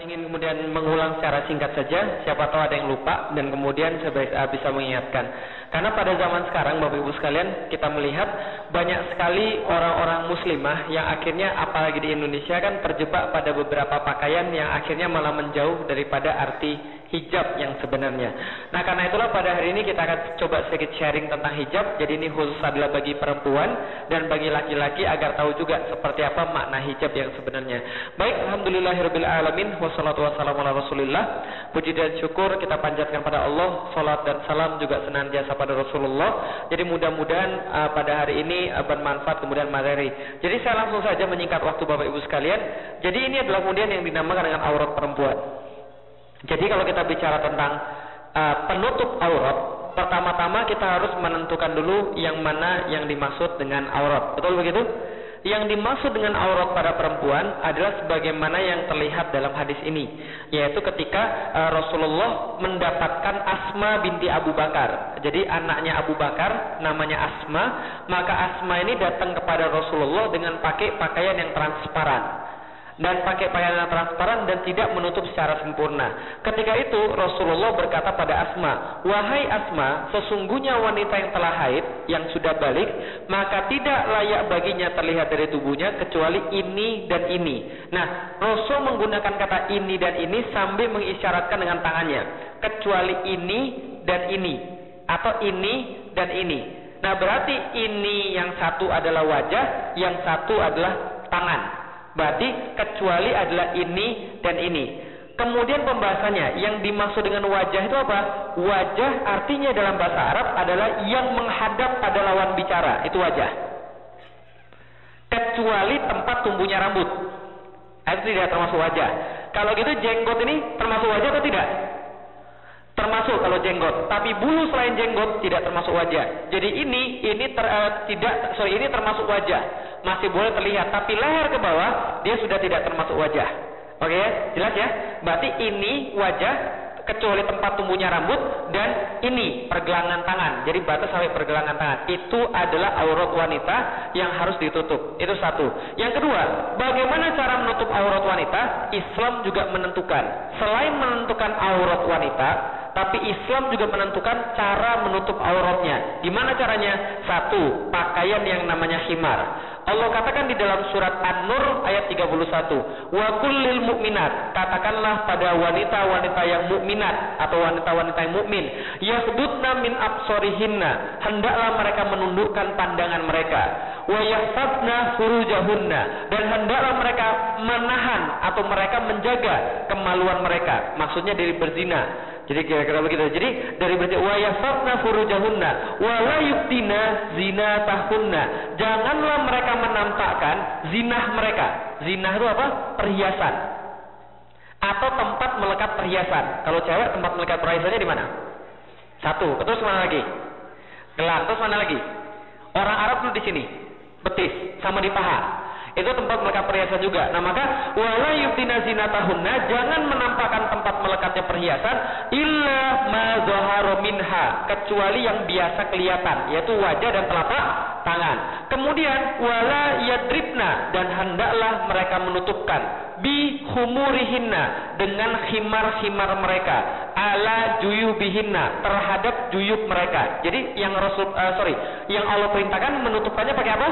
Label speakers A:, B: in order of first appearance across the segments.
A: ingin kemudian mengulang secara singkat saja, siapa tahu ada yang lupa dan kemudian saya bisa mengingatkan. Karena pada zaman sekarang Bapak Ibu sekalian, kita melihat banyak sekali orang-orang muslimah yang akhirnya apalagi di Indonesia kan terjebak pada beberapa pakaian yang akhirnya malah menjauh daripada arti hijab yang sebenarnya. Nah, karena itulah pada hari ini kita akan coba sedikit sharing tentang hijab. Jadi ini khusus adalah bagi perempuan dan bagi laki-laki agar tahu juga seperti apa makna hijab yang sebenarnya. Baik, alhamdulillahirabbil alamin wassalatu wassalamu ala Rasulillah. Puji dan syukur kita panjatkan pada Allah, salat dan salam juga senantiasa pada Rasulullah. Jadi mudah-mudahan pada hari ini bermanfaat kemudian materi. Jadi saya langsung saja menyingkat waktu Bapak Ibu sekalian. Jadi ini adalah kemudian yang dinamakan dengan aurat perempuan. Jadi kalau kita bicara tentang penutup aurat, pertama-tama kita harus menentukan dulu yang mana yang dimaksud dengan aurat. Betul begitu? Yang dimaksud dengan aurat pada perempuan adalah sebagaimana yang terlihat dalam hadis ini, yaitu ketika Rasulullah mendapatkan Asma binti Abu Bakar. Jadi anaknya Abu Bakar namanya Asma, maka Asma ini datang kepada Rasulullah dengan pakai pakaian yang transparan. Dan pakai pakaian yang transparan dan tidak menutup secara sempurna. Ketika itu Rasulullah berkata pada Asma, "Wahai Asma, sesungguhnya wanita yang telah haid, yang sudah balik, maka tidak layak baginya terlihat dari tubuhnya kecuali ini dan ini." Nah, Rasul menggunakan kata ini dan ini sambil mengisyaratkan dengan tangannya, kecuali ini dan ini, atau ini dan ini. Nah, berarti ini yang satu adalah wajah, yang satu adalah tangan. Berarti kecuali adalah ini dan ini. Kemudian pembahasannya, yang dimaksud dengan wajah itu apa? Wajah artinya dalam bahasa Arab adalah yang menghadap pada lawan bicara, itu wajah. Kecuali tempat tumbuhnya rambut, itu tidak termasuk wajah. Kalau gitu jenggot ini termasuk wajah atau tidak? Termasuk kalau jenggot, tapi bulu selain jenggot tidak termasuk wajah. Jadi ini termasuk wajah, masih boleh terlihat, tapi leher ke bawah dia sudah tidak termasuk wajah. Oke ya, jelas ya? Berarti ini wajah kecuali tempat tumbuhnya rambut, dan ini pergelangan tangan. Jadi batas sampai pergelangan tangan itu adalah aurat wanita yang harus ditutup. Itu satu. Yang kedua, bagaimana cara menutup aurat wanita? Islam juga menentukan. Selain menentukan aurat wanita, tapi Islam juga menentukan cara menutup auratnya. Gimana caranya? Satu, pakaian yang namanya khimar. Allah katakan di dalam surat An-Nur ayat 31, wa kullil mu'minat, katakanlah pada wanita-wanita yang mukminat atau wanita-wanita yang mukmin, yasbutna min absorihinna, hendaklah mereka menundukkan pandangan mereka, wa yahfazna furujahunna, dan hendaklah mereka menahan atau mereka menjaga kemaluan mereka, maksudnya dari berzina. Jadi kira-kira begitu. Jadi dari berarti wa yasafna furujahunna wa la yubtina zinatahunna. Janganlah mereka menampakkan zinah mereka. Zinah itu apa? Perhiasan. Atau tempat melekat perhiasan. Kalau cewek tempat melekat perhiasannya di mana? Satu. Terus mana lagi? Gelang. Terus mana lagi? Orang Arab dulu di sini. Betis sama di paha. Itu tempat melekat perhiasan juga. Nah, maka wala yubtina zinatahunna, jangan menampakkan tempat melekatnya perhiasan illa ma zahara minha, kecuali yang biasa kelihatan, yaitu wajah dan telapak tangan. Kemudian wala yadribna, dan hendaklah mereka menutupkan bi humurihinna, dengan khimar-khimar mereka, ala juyubihinna, terhadap juyub mereka. Jadi yang yang Allah perintahkan menutupkannya pakai apa?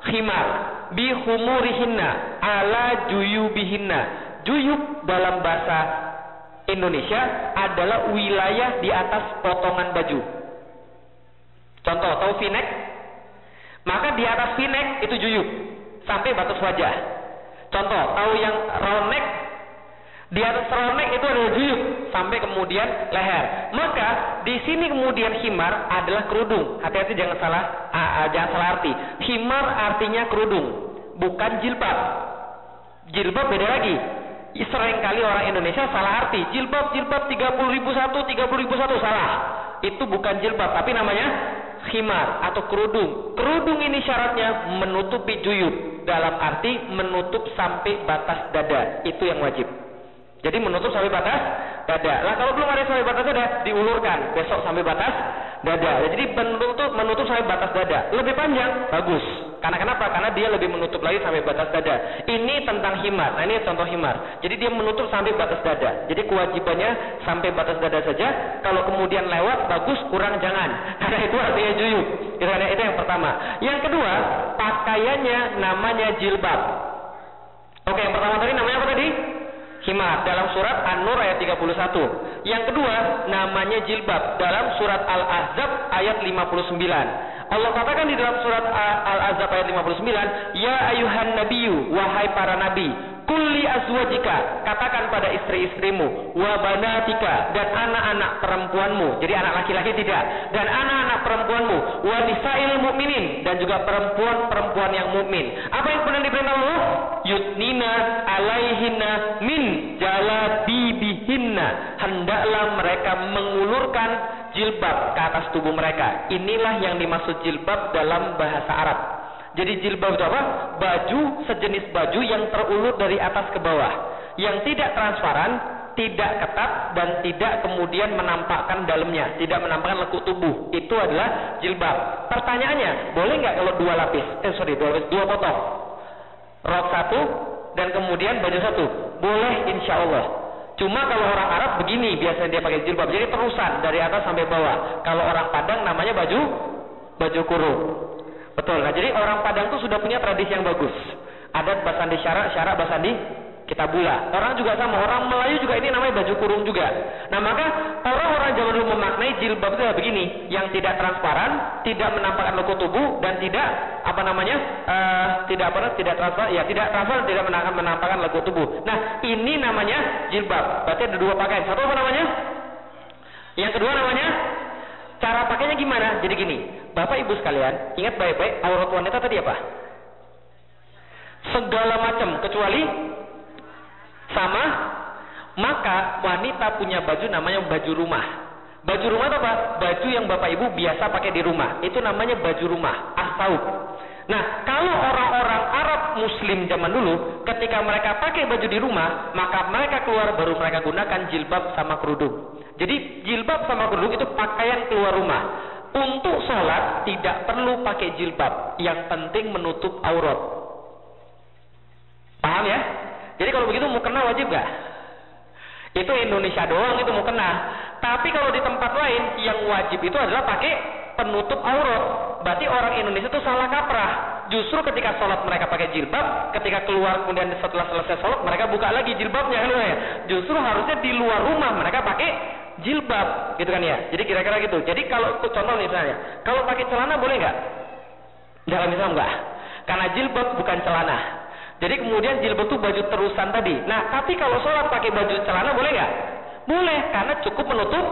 A: Khimar bi humurihinna ala juyubihinna. Juyub dalam bahasa Indonesia adalah wilayah di atas potongan baju. Contoh, tahu v-neck? Maka di atas v-neck itu juyub sampai batas wajah. Contoh, tahu yang round neck? Di atas round neck itu adalah juyub sampai kemudian leher. Maka di sini kemudian khimar adalah kerudung. Hati-hati jangan salah arti. Khimar artinya kerudung, bukan jilbab. Jilbab beda lagi. Seringkali orang Indonesia salah arti. Jilbab 30.001 salah. Itu bukan jilbab, tapi namanya khimar atau kerudung. Kerudung ini syaratnya menutupi juyub, dalam arti menutup sampai batas dada. Itu yang wajib. Jadi menutup sampai batas dada. Lah kalau belum ada sampai batas dada, diulurkan besok sampai batas dada. Jadi menutup sampai batas dada. Lebih panjang, bagus. Karena kenapa? Karena dia lebih menutup lagi sampai batas dada. Ini tentang himar. Nah, ini contoh himar. Jadi dia menutup sampai batas dada. Jadi kewajibannya sampai batas dada saja. Kalau kemudian lewat, bagus, kurang jangan. Karena itu artinya juyub. Itu yang pertama. Yang kedua, pakaiannya namanya jilbab. Oke, yang pertama tadi namanya apa tadi? Himar, dalam surat An-Nur ayat 31. Yang kedua, namanya jilbab, dalam surat Al-Ahzab ayat 59. Allah katakan di dalam surat Al-Ahzab ayat 59, Ya ayuhan nabiyyu, wahai para nabi, kulli azwajika, katakan pada istri-istrimu, wa banatika, dan anak-anak perempuanmu. Jadi anak laki-laki tidak, dan anak-anak perempuanmu, wa nisa'il mu'minin, dan juga perempuan-perempuan yang mukmin. Apa yang pernah diperintah Allah? Yudnina alaihinna min jalabibihinna, hendaklah mereka mengulurkan jilbab ke atas tubuh mereka. Inilah yang dimaksud jilbab dalam bahasa Arab. Jadi jilbab itu apa? Baju, sejenis baju yang terulur dari atas ke bawah, yang tidak transparan, tidak ketat, dan tidak kemudian menampakkan dalamnya, tidak menampakkan lekuk tubuh. Itu adalah jilbab. Pertanyaannya, boleh nggak kalau dua potong? Rok satu dan kemudian baju satu? Boleh, insya Allah. Cuma kalau orang Arab begini biasanya dia pakai jilbab, jadi terusan dari atas sampai bawah. Kalau orang Padang namanya baju kurung. Betul. Nah, jadi orang Padang tuh sudah punya tradisi yang bagus. Adat basandi syarak basandi kitabullah. Orang juga sama, orang Melayu juga ini namanya baju kurung juga. Nah, maka orang-orang zaman dulu memaknai jilbab itu begini, yang tidak transparan, tidak menampakkan lekuk tubuh, dan tidak transparan, tidak menampakkan lekuk tubuh. Nah, ini namanya jilbab. Berarti ada dua pakaian. Satu apa namanya? Yang kedua namanya, cara pakainya gimana? Jadi gini, Bapak Ibu sekalian, ingat baik-baik, aurat wanita tadi apa? Segala macam kecuali sama. Maka wanita punya baju namanya baju rumah. Baju rumah itu apa? Baju yang Bapak Ibu biasa pakai di rumah. Itu namanya baju rumah, as-saub. Nah, kalau orang-orang Arab Muslim zaman dulu, ketika mereka pakai baju di rumah, maka mereka keluar baru mereka gunakan jilbab sama kerudung. Jadi jilbab sama kerudung itu pakaian keluar rumah. Untuk sholat tidak perlu pakai jilbab, yang penting menutup aurat. Paham ya? Jadi kalau begitu mukena wajib gak? Itu Indonesia doang itu mukena. Tapi kalau di tempat lain yang wajib itu adalah pakai penutup aurat. Berarti orang Indonesia itu salah kaprah. Justru ketika sholat mereka pakai jilbab, ketika keluar kemudian setelah selesai sholat mereka buka lagi jilbabnya. Justru harusnya di luar rumah mereka pakai jilbab, gitu kan ya. Jadi kira-kira gitu. Jadi kalau contoh misalnya, kalau pakai celana boleh nggak? Dalam Islam nggak, karena jilbab bukan celana. Jadi kemudian jilbab itu baju terusan tadi. Nah, tapi kalau sholat pakai baju celana boleh nggak? Boleh, karena cukup menutup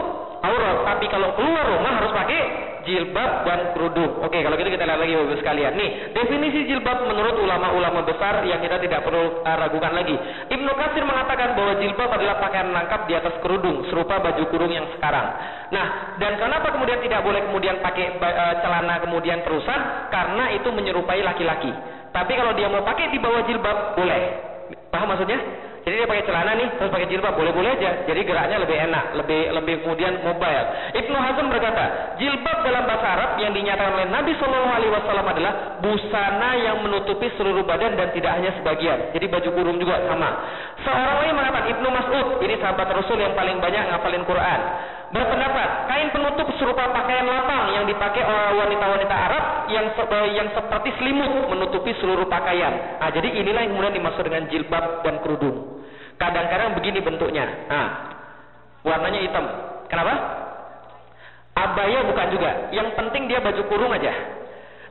A: aurat. Tapi kalau keluar rumah harus pakai jilbab dan kerudung. Oke, kalau gitu kita lihat lagi Bapak sekalian. Nih, definisi jilbab menurut ulama-ulama besar yang kita tidak perlu ragukan lagi. Ibnu Katsir mengatakan bahwa jilbab adalah pakaian lengkap di atas kerudung, serupa baju kurung yang sekarang. Nah, dan kenapa kemudian tidak boleh kemudian pakai celana kemudian terusan? Karena itu menyerupai laki-laki. Tapi kalau dia mau pakai di bawah jilbab, boleh. Paham maksudnya? Jadi dia pakai celana nih, terus pakai jilbab, boleh-boleh aja. Jadi geraknya lebih enak, lebih kemudian mobile. Ibnu Hazm berkata, jilbab dalam bahasa Arab yang dinyatakan oleh Nabi SAW adalah busana yang menutupi seluruh badan dan tidak hanya sebagian. Jadi baju kurung juga sama. Seorang lagi mengatakan, Ibnu Mas'ud, ini sahabat Rasul yang paling banyak ngapalin Quran, berpendapat kain penutup serupa pakaian lapang yang dipakai oleh wanita-wanita Arab yang seperti selimut menutupi seluruh pakaian. Nah, jadi inilah yang kemudian dimaksud dengan jilbab dan kerudung. Kadang-kadang begini bentuknya. Nah, warnanya hitam. Kenapa? Abaya bukan juga. Yang penting dia baju kurung aja.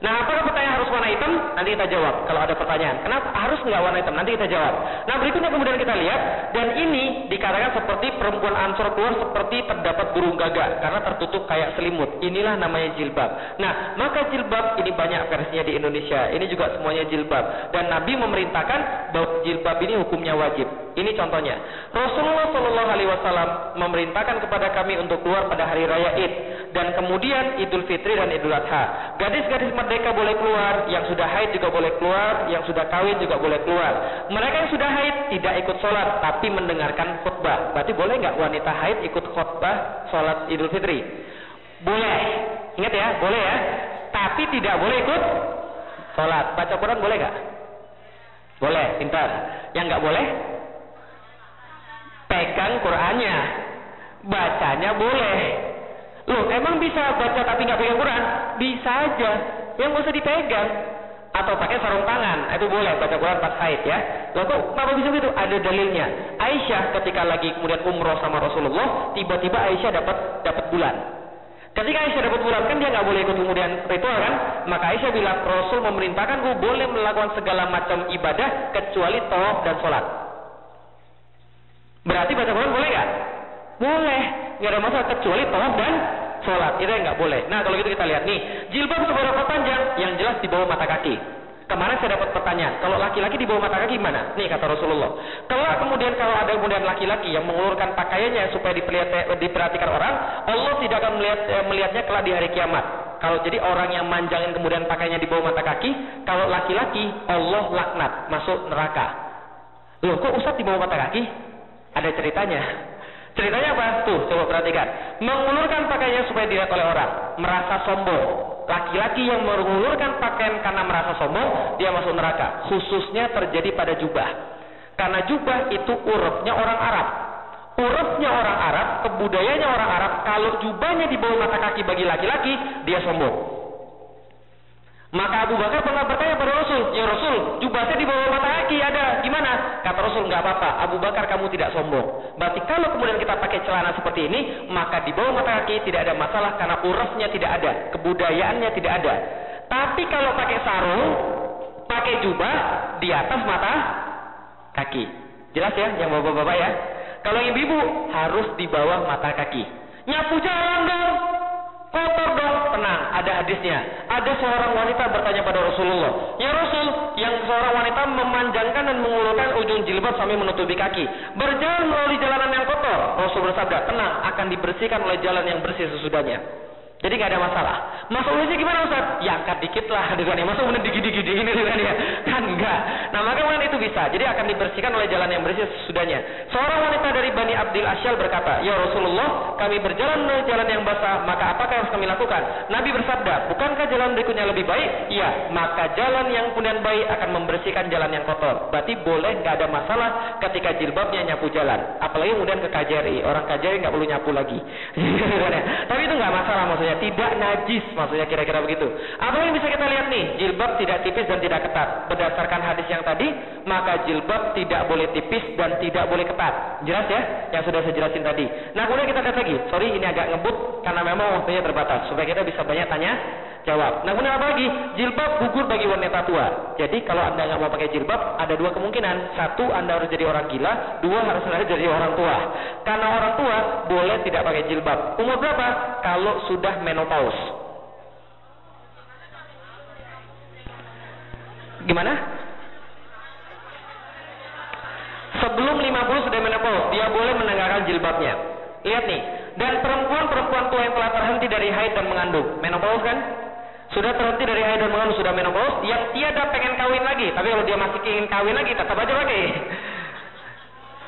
A: Nah, apakah pertanyaan harus warna hitam? Nanti kita jawab. Kalau ada pertanyaan, kenapa harus nggak warna hitam? Nanti kita jawab. Nah, berikutnya kemudian kita lihat, dan ini dikatakan seperti perempuan Ansor keluar seperti terdapat burung gagak karena tertutup kayak selimut. Inilah namanya jilbab. Nah, maka jilbab ini banyak versinya di Indonesia. Ini juga semuanya jilbab. Dan Nabi memerintahkan bahwa jilbab ini hukumnya wajib. Ini contohnya. Rasulullah SAW memerintahkan kepada kami untuk keluar pada hari raya Id dan kemudian Idul Fitri dan Idul Adha. Gadis-gadis merdeka boleh keluar, yang sudah haid juga boleh keluar, yang sudah kawin juga boleh keluar. Mereka yang sudah haid tidak ikut sholat tapi mendengarkan khutbah. Berarti boleh nggak wanita haid ikut khutbah sholat Idul Fitri? Boleh. Ingat ya, boleh ya. Tapi tidak boleh ikut sholat. Baca Quran boleh nggak? Boleh, pintar. Yang nggak boleh? Pegang Qurannya. Bacanya boleh. Loh, emang bisa baca tapi nggak pegang Quran? Bisa aja. Yang nggak usah dipegang. Atau pakai sarung tangan, itu boleh baca Quran pas haid ya. Loh kok kenapa bisa gitu? Ada dalilnya. Aisyah ketika lagi kemudian umroh sama Rasulullah, tiba-tiba Aisyah dapat bulan. Ketika Aisyah dapat bulan kan dia nggak boleh ikut kemudian ritual kan? Maka Aisyah bilang, Rasul memerintahkanku boleh melakukan segala macam ibadah kecuali tawaf dan sholat. Berarti baca Quran boleh nggak? Boleh, nggak ada masalah kecuali tawaf dan sholat, itu yang nggak boleh. Nah kalau gitu kita lihat nih, jilbab seberapa panjang? Yang jelas di bawah mata kaki. Kemarin saya dapat pertanyaan, kalau laki-laki di bawah mata kaki gimana? Nih kata Rasulullah. Kalau ada kemudian laki-laki yang mengulurkan pakaiannya supaya diperhatikan orang, Allah tidak akan melihatnya kelak di hari kiamat. Kalau jadi orang yang manjangin kemudian pakaiannya di bawah mata kaki, kalau laki-laki Allah laknat, masuk neraka. Loh kok Ustaz di bawah mata kaki? Ada ceritanya. Ceritanya apa? Tuh, coba perhatikan. Mengulurkan pakaiannya supaya dilihat oleh orang, merasa sombong. Laki-laki yang mengulurkan pakaian karena merasa sombong, dia masuk neraka. Khususnya terjadi pada jubah. Karena jubah itu urufnya orang Arab. Urufnya orang Arab, kebudayaannya orang Arab, kalau jubahnya di bawah mata kaki bagi laki-laki, dia sombong. Maka Abu Bakar pernah bertanya pada Rasul, ya Rasul, jubahnya di bawah mata kaki ada, gimana? Kata Rasul, nggak apa-apa, Abu Bakar kamu tidak sombong. Berarti kalau kemudian kita pakai celana seperti ini, maka di bawah mata kaki tidak ada masalah karena urufnya tidak ada, kebudayaannya tidak ada. Tapi kalau pakai sarung, pakai jubah di atas mata kaki. Jelas ya, yang bapak-bapak ya? Kalau ibu-ibu harus di bawah mata kaki. Nyapu jalan dong. Kotor dong, tenang, ada hadisnya. Ada seorang wanita bertanya pada Rasulullah, ya Rasul, yang seorang wanita memanjangkan dan mengulurkan ujung jilbab sambil menutupi kaki, berjalan melalui jalanan yang kotor. Rasul bersabda, tenang, akan dibersihkan oleh jalan yang bersih sesudahnya. Jadi nggak ada masalah. Masalahnya gimana Ustaz? Ya angkat dikit lah dengan ya. Masa kemudian digidi-gidi ini dengan ya? Kan enggak. Nah maka kemudian itu bisa. Jadi akan dibersihkan oleh jalan yang bersih sesudahnya. Seorang wanita dari Bani Abdil Asyal berkata, ya Rasulullah, kami berjalan melalui jalan yang basah, maka apakah yang harus kami lakukan? Nabi bersabda, bukankah jalan berikutnya lebih baik? Iya, maka jalan yang kemudian baik akan membersihkan jalan yang kotor. Berarti boleh, nggak ada masalah ketika jilbabnya nyapu jalan. Apalagi kemudian ke KJRI, orang KJRI nggak perlu nyapu lagi. Tapi itu nggak masalah maksudnya. Tidak najis, maksudnya kira-kira begitu. Apa yang bisa kita lihat nih? Jilbab tidak tipis dan tidak ketat. Berdasarkan hadis yang tadi, maka jilbab tidak boleh tipis dan tidak boleh ketat. Jelas ya? Yang sudah saya jelasin tadi. Nah, kemudian kita lihat lagi. Sorry, ini agak ngebut karena memang waktunya terbatas. Supaya kita bisa banyak tanya jawab. Nah, kemudian apa lagi? Jilbab gugur bagi wanita tua. Jadi kalau Anda nggak mau pakai jilbab, ada dua kemungkinan. Satu, Anda harus jadi orang gila. Dua, harus jadi orang tua. Karena orang tua boleh tidak pakai jilbab. Umur berapa? Kalau sudah menopause. Gimana? Sebelum 50 sudah menopause, dia boleh menegakkan jilbabnya. Lihat nih. Dan perempuan tua yang telah terhenti dari haid dan mengandung, menopause kan? Sudah terhenti dari haid dan mengandung, sudah menopause, yang tiada pengen kawin lagi. Tapi kalau dia masih ingin kawin lagi, tetap aja pakai.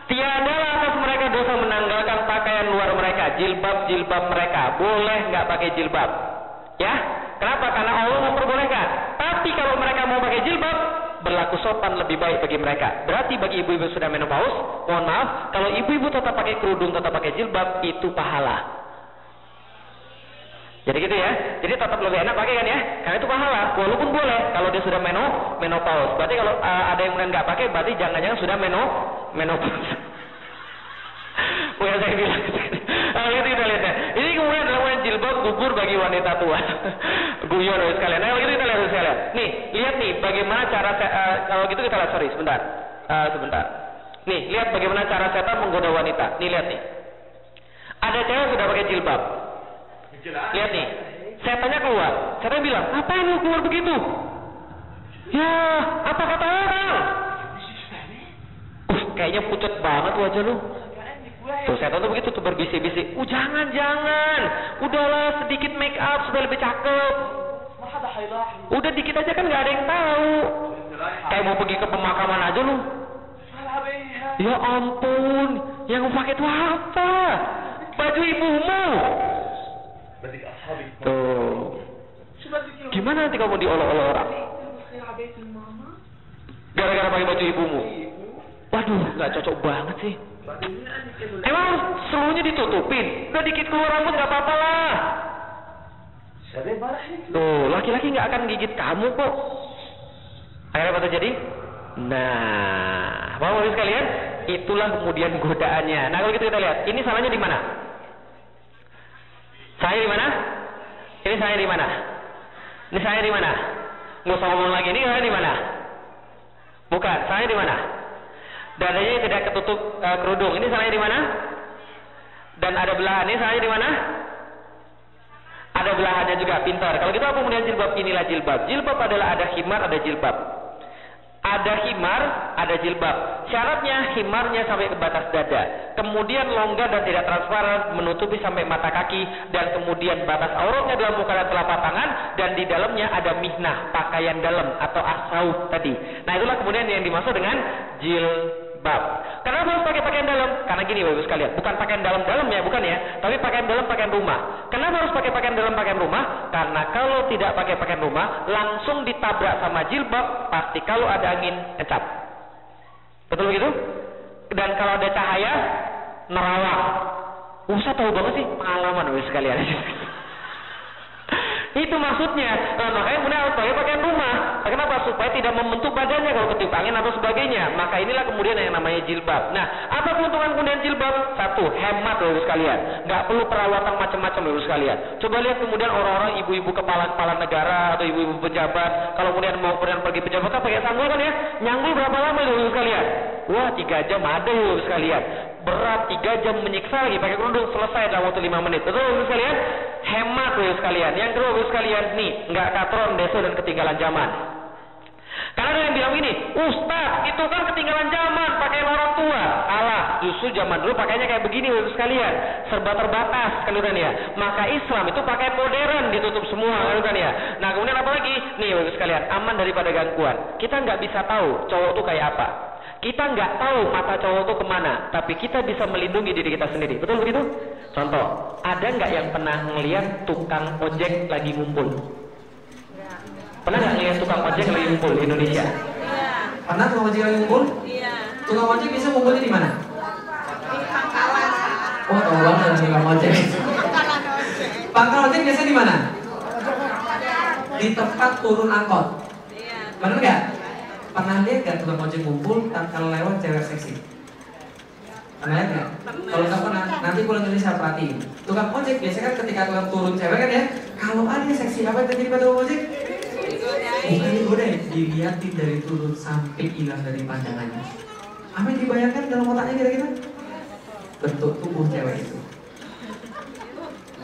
A: Tiada atas mereka dosa menanggalkan pakaian luar mereka, jilbab mereka. Boleh nggak pakai jilbab? Ya, kenapa? Karena Allah memperbolehkan. Tapi kalau mereka mau pakai jilbab, berlaku sopan lebih baik bagi mereka. Berarti bagi ibu-ibu sudah menopause, mohon maaf, kalau ibu-ibu tetap pakai kerudung, tetap pakai jilbab, itu pahala. Jadi gitu ya. Jadi tetap lebih enak pakai kan ya? Karena itu pahala. Walaupun boleh kalau dia sudah menopause. Berarti kalau ada yang kemudian nggak pakai, berarti jangan-jangan sudah menopause. Bukan saya bilang. Itu kita lihat ya. Ini kemudian adalah jilbab gugur bagi wanita tua. Guyon sekalian. Nah, itu kita lihat sekalian. Nih, lihat nih bagaimana cara kalau gitu kita lihat, sorry sebentar. Nih, lihat bagaimana cara setan menggoda wanita. Nih lihat nih. Ada cewek sudah pakai jilbab. Lihat nih, setannya keluar. Setan bilang, ngapain lu keluar begitu? Ya, apa kata orang? Kayaknya pucat banget wajah lu. Tuh setan tuh begitu tuh berbisik-bisik. Jangan. Udahlah sedikit make up supaya lebih cakep. Udah dikit aja kan nggak ada yang tahu. Kayak mau pergi ke pemakaman aja lu. Ya ampun, yang pakai itu apa? Baju ibumu. Tuh. Gimana nanti kamu diolok-olok orang? Gara-gara pakai baju ibumu. Waduh, nggak cocok banget sih. Emang seluruhnya ditutupin? Udah dikit keluar rambut nggak apa-apa lah. Tuh, laki-laki nggak akan gigit kamu kok. Akhirnya apa terjadi? Nah, Bapak-Ibu sekalian, itulah kemudian godaannya. Nah, kalau gitu kita lihat, ini salahnya di mana? Saya di mana? Ini saya di mana? Ini saya di mana? Nggak usah ngomong lagi, ini saya di mana? Bukan, saya di mana? Dadanya tidak ketutup kerudung. Ini salahnya di mana? Dan ada belahan. Ini salahnya di mana? Ada belahannya juga, pintar. Kalau gitu apa kemudian jilbab? Inilah jilbab. Jilbab adalah ada khimar, ada jilbab. Ada khimar, ada jilbab. Syaratnya khimarnya sampai ke batas dada. Kemudian longgar dan tidak transparan, menutupi sampai mata kaki. Dan kemudian batas auratnya dalam muka dan telapak tangan. Dan di dalamnya ada mihnah, pakaian dalam atau asaub tadi. Nah, itulah kemudian yang dimaksud dengan jilbab. Kenapa harus pakai pakaian dalam? Karena gini Bapak sekalian, bukan pakaian dalam-dalam ya, bukan ya, tapi pakaian dalam, pakaian rumah. Kenapa harus pakai pakaian dalam, pakaian rumah? Karena kalau tidak pakai pakaian rumah, langsung ditabrak sama jilbab, pasti kalau ada angin ngecap. Betul begitu? Dan kalau ada cahaya nerawang. Usah tahu banget sih pengalaman Bapak sekalian. Itu maksudnya. Nah, makanya kemudian harus pakai pakaian rumah. Kenapa? Supaya tidak membentuk badannya kalau ketiup angin atau sebagainya. Maka inilah kemudian yang namanya jilbab. Nah, apa keuntungan kemudian jilbab? Satu, hemat Bapak sekalian. Nggak perlu perawatan macam-macam Bapak sekalian. Coba lihat kemudian orang-orang ibu-ibu kepala negara atau ibu-ibu pejabat. Kalau kemudian mau pergi pejabat kan pakai sanggul kan ya? Nyanggul berapa lama Bapak sekalian? Wah, 3 jam ada Bapak sekalian. Berat 3 jam menyiksa lagi pakai kerudung, selesai dalam waktu 5 menit. Betul Bapak sekalian? Hemat Bapak sekalian. Yang kedua Bapak sekalian, nih nggak katron, deso dan ketinggalan zaman. Karena ada yang bilang ini, Ustaz itu kan ketinggalan zaman, pakaian orang tua. Alah, justru zaman dulu pakainya kayak begini Bapak sekalian, serba terbatas kan ya. Maka Islam itu pakai modern, ditutup semua kan ya. Nah kemudian apa lagi? Nih Bapak sekalian, aman daripada gangguan. Kita nggak bisa tahu cowok itu kayak apa. Kita nggak tahu mata cowok itu kemana, tapi kita bisa melindungi diri kita sendiri. Betul begitu? Contoh, ada nggak yang pernah ngelihat tukang ojek lagi ngumpul? Pernah nggak ngelihat tukang ojek lagi ngumpul di Indonesia? Pernah tukang ojek lagi ngumpul? Iya. Tukang ojek bisa ngumpulnya di mana? Di pangkalan. Oh, tahu banget tukang ojek. Pangkal ojek biasanya di mana? Di tempat turun angkot. Benar nggak? Pernah lihat nggak tukang ojek ngumpul kalau lewat cewek seksi? Pernah lihat nggak? Kalau nggak pernah, nanti pulang Indonesia perhatiin. Tukang ojek biasanya kan ketika tukang turun cewek kan ya, kalau ada seksi apa yang terjadi pada tukang ojek? Bukan digodain, dilihatin dari turun sampai hilang dari pandangannya. Apa yang dibayangkan dalam otaknya kira-kira? Bentuk tubuh cewek itu.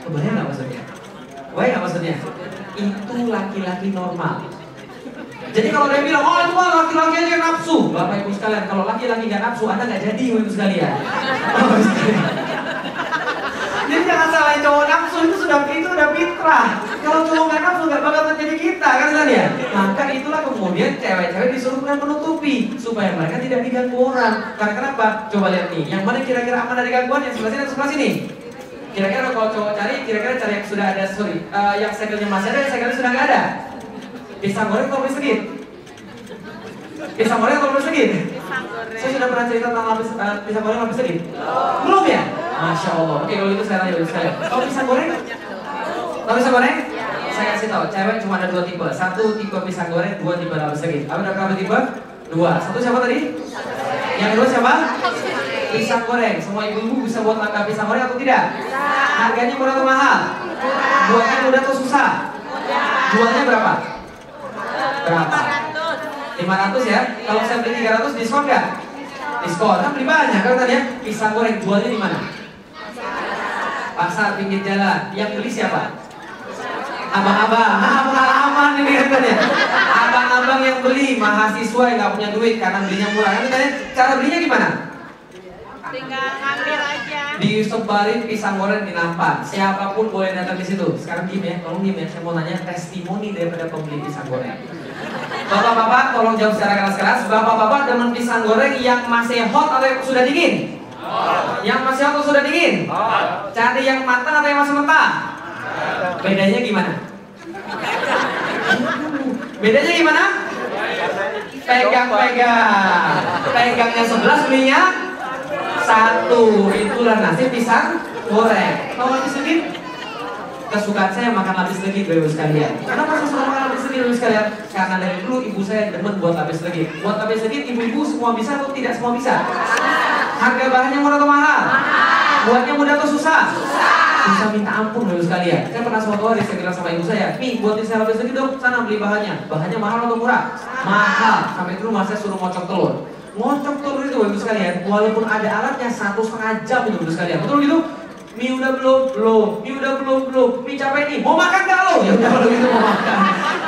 A: Kebayang nggak maksudnya? Kebayang nggak maksudnya? Itu laki-laki normal. Jadi kalau dia bilang, oh itu mah laki-laki aja yang nafsu. Bapak Ibu sekalian, kalau laki-laki gak nafsu, Anda gak jadi Bapak Ibu sekalian. Jadi jangan salahin cowok nafsu, itu udah fitrah. Kalau cowok gak nafsu gak bakal terjadi kita, kan sekalian. Maka itulah kemudian cewek-cewek disuruh menutupi supaya mereka tidak diganggu orang. Karena kenapa? Coba lihat nih, yang mana kira-kira aman dari gangguan? Yang sebelah sini atau sebelah sini? Kira-kira kalau cowok cari, kira-kira cari yang sudah ada, yang segelnya masih ada, yang segelnya sudah gak ada. Pisang goreng atau lapis legit? Pisang goreng atau lapis legit? Saya sudah pernah cerita tentang pisang goreng lapis legit? Belum ya? Masya Allah. Oke, kalau itu saya tanya sekalian. Kalau pisang goreng? Tahu pisang goreng? Saya kasih tahu, cewek cuma ada 2 tipe. 1 tipe pisang goreng, 2 tipe lapis legit. Apa ada berapa tipe? 2. 1 siapa tadi? Yang 2 siapa? Pisang goreng. Semua ibu-ibu bisa buat langkah pisang goreng atau tidak? Harganya murah atau mahal? Buatnya mudah atau susah? Jualnya berapa? Berapa? 500 ya? Kalau saya beli 300 diskon nggak? Diskon, kan beli banyak kan tadi ya? Pisang goreng jualnya di mana? Pasar pinggir jalan. Yang beli siapa? Abang-abang. Nah, pengalaman ini katanya. Abang-abang yang beli, mahasiswa yang nggak punya duit karena belinya murah. Kan katanya, cara belinya gimana?
B: Tinggal ngambil aja.
A: Disebarin pisang goreng di nampan. Siapapun boleh datang di situ. Sekarang diem ya, tolong diem ya. Saya mau nanya testimoni daripada pembeli pisang goreng. Bapak-bapak, tolong jawab secara keras-keras. Bapak-bapak demen pisang goreng yang masih hot atau yang sudah dingin? Yang masih hot atau sudah dingin? Cari yang matang atau yang masih mentah?
C: Bedanya gimana? Bedanya gimana? Pegang-pegang. Pegangnya 11, belinya 1. Itulah nasi pisang goreng. Mau lapis legit? Kesukaan saya makan lapis legit, Bapak sekalian. Kenapa saya suka makan lapis legit, Bapak sekalian? Karena dari dulu ibu saya demen buat lapis legit. Buat lapis legit, ibu-ibu semua bisa atau tidak semua bisa? Harga bahannya murah atau mahal? Buatnya mudah atau susah? Susah minta ampun, Bapak sekalian. Saya pernah suatu hari saya bilang sama ibu saya, "Mi, buatin saya lapis legit dong, sana beli bahannya." Bahannya mahal atau murah? Mahal. Sampai dulu saya suruh ngocok telur. Ngocok telur itu, Bapak sekalian, walaupun ada alatnya 1,5 jam itu, Bapak sekalian. Betul gitu? Mi udah belum, Mi udah belum, Mi capek nih, mau makan gak lo? Ya udah kalau gitu mau makan.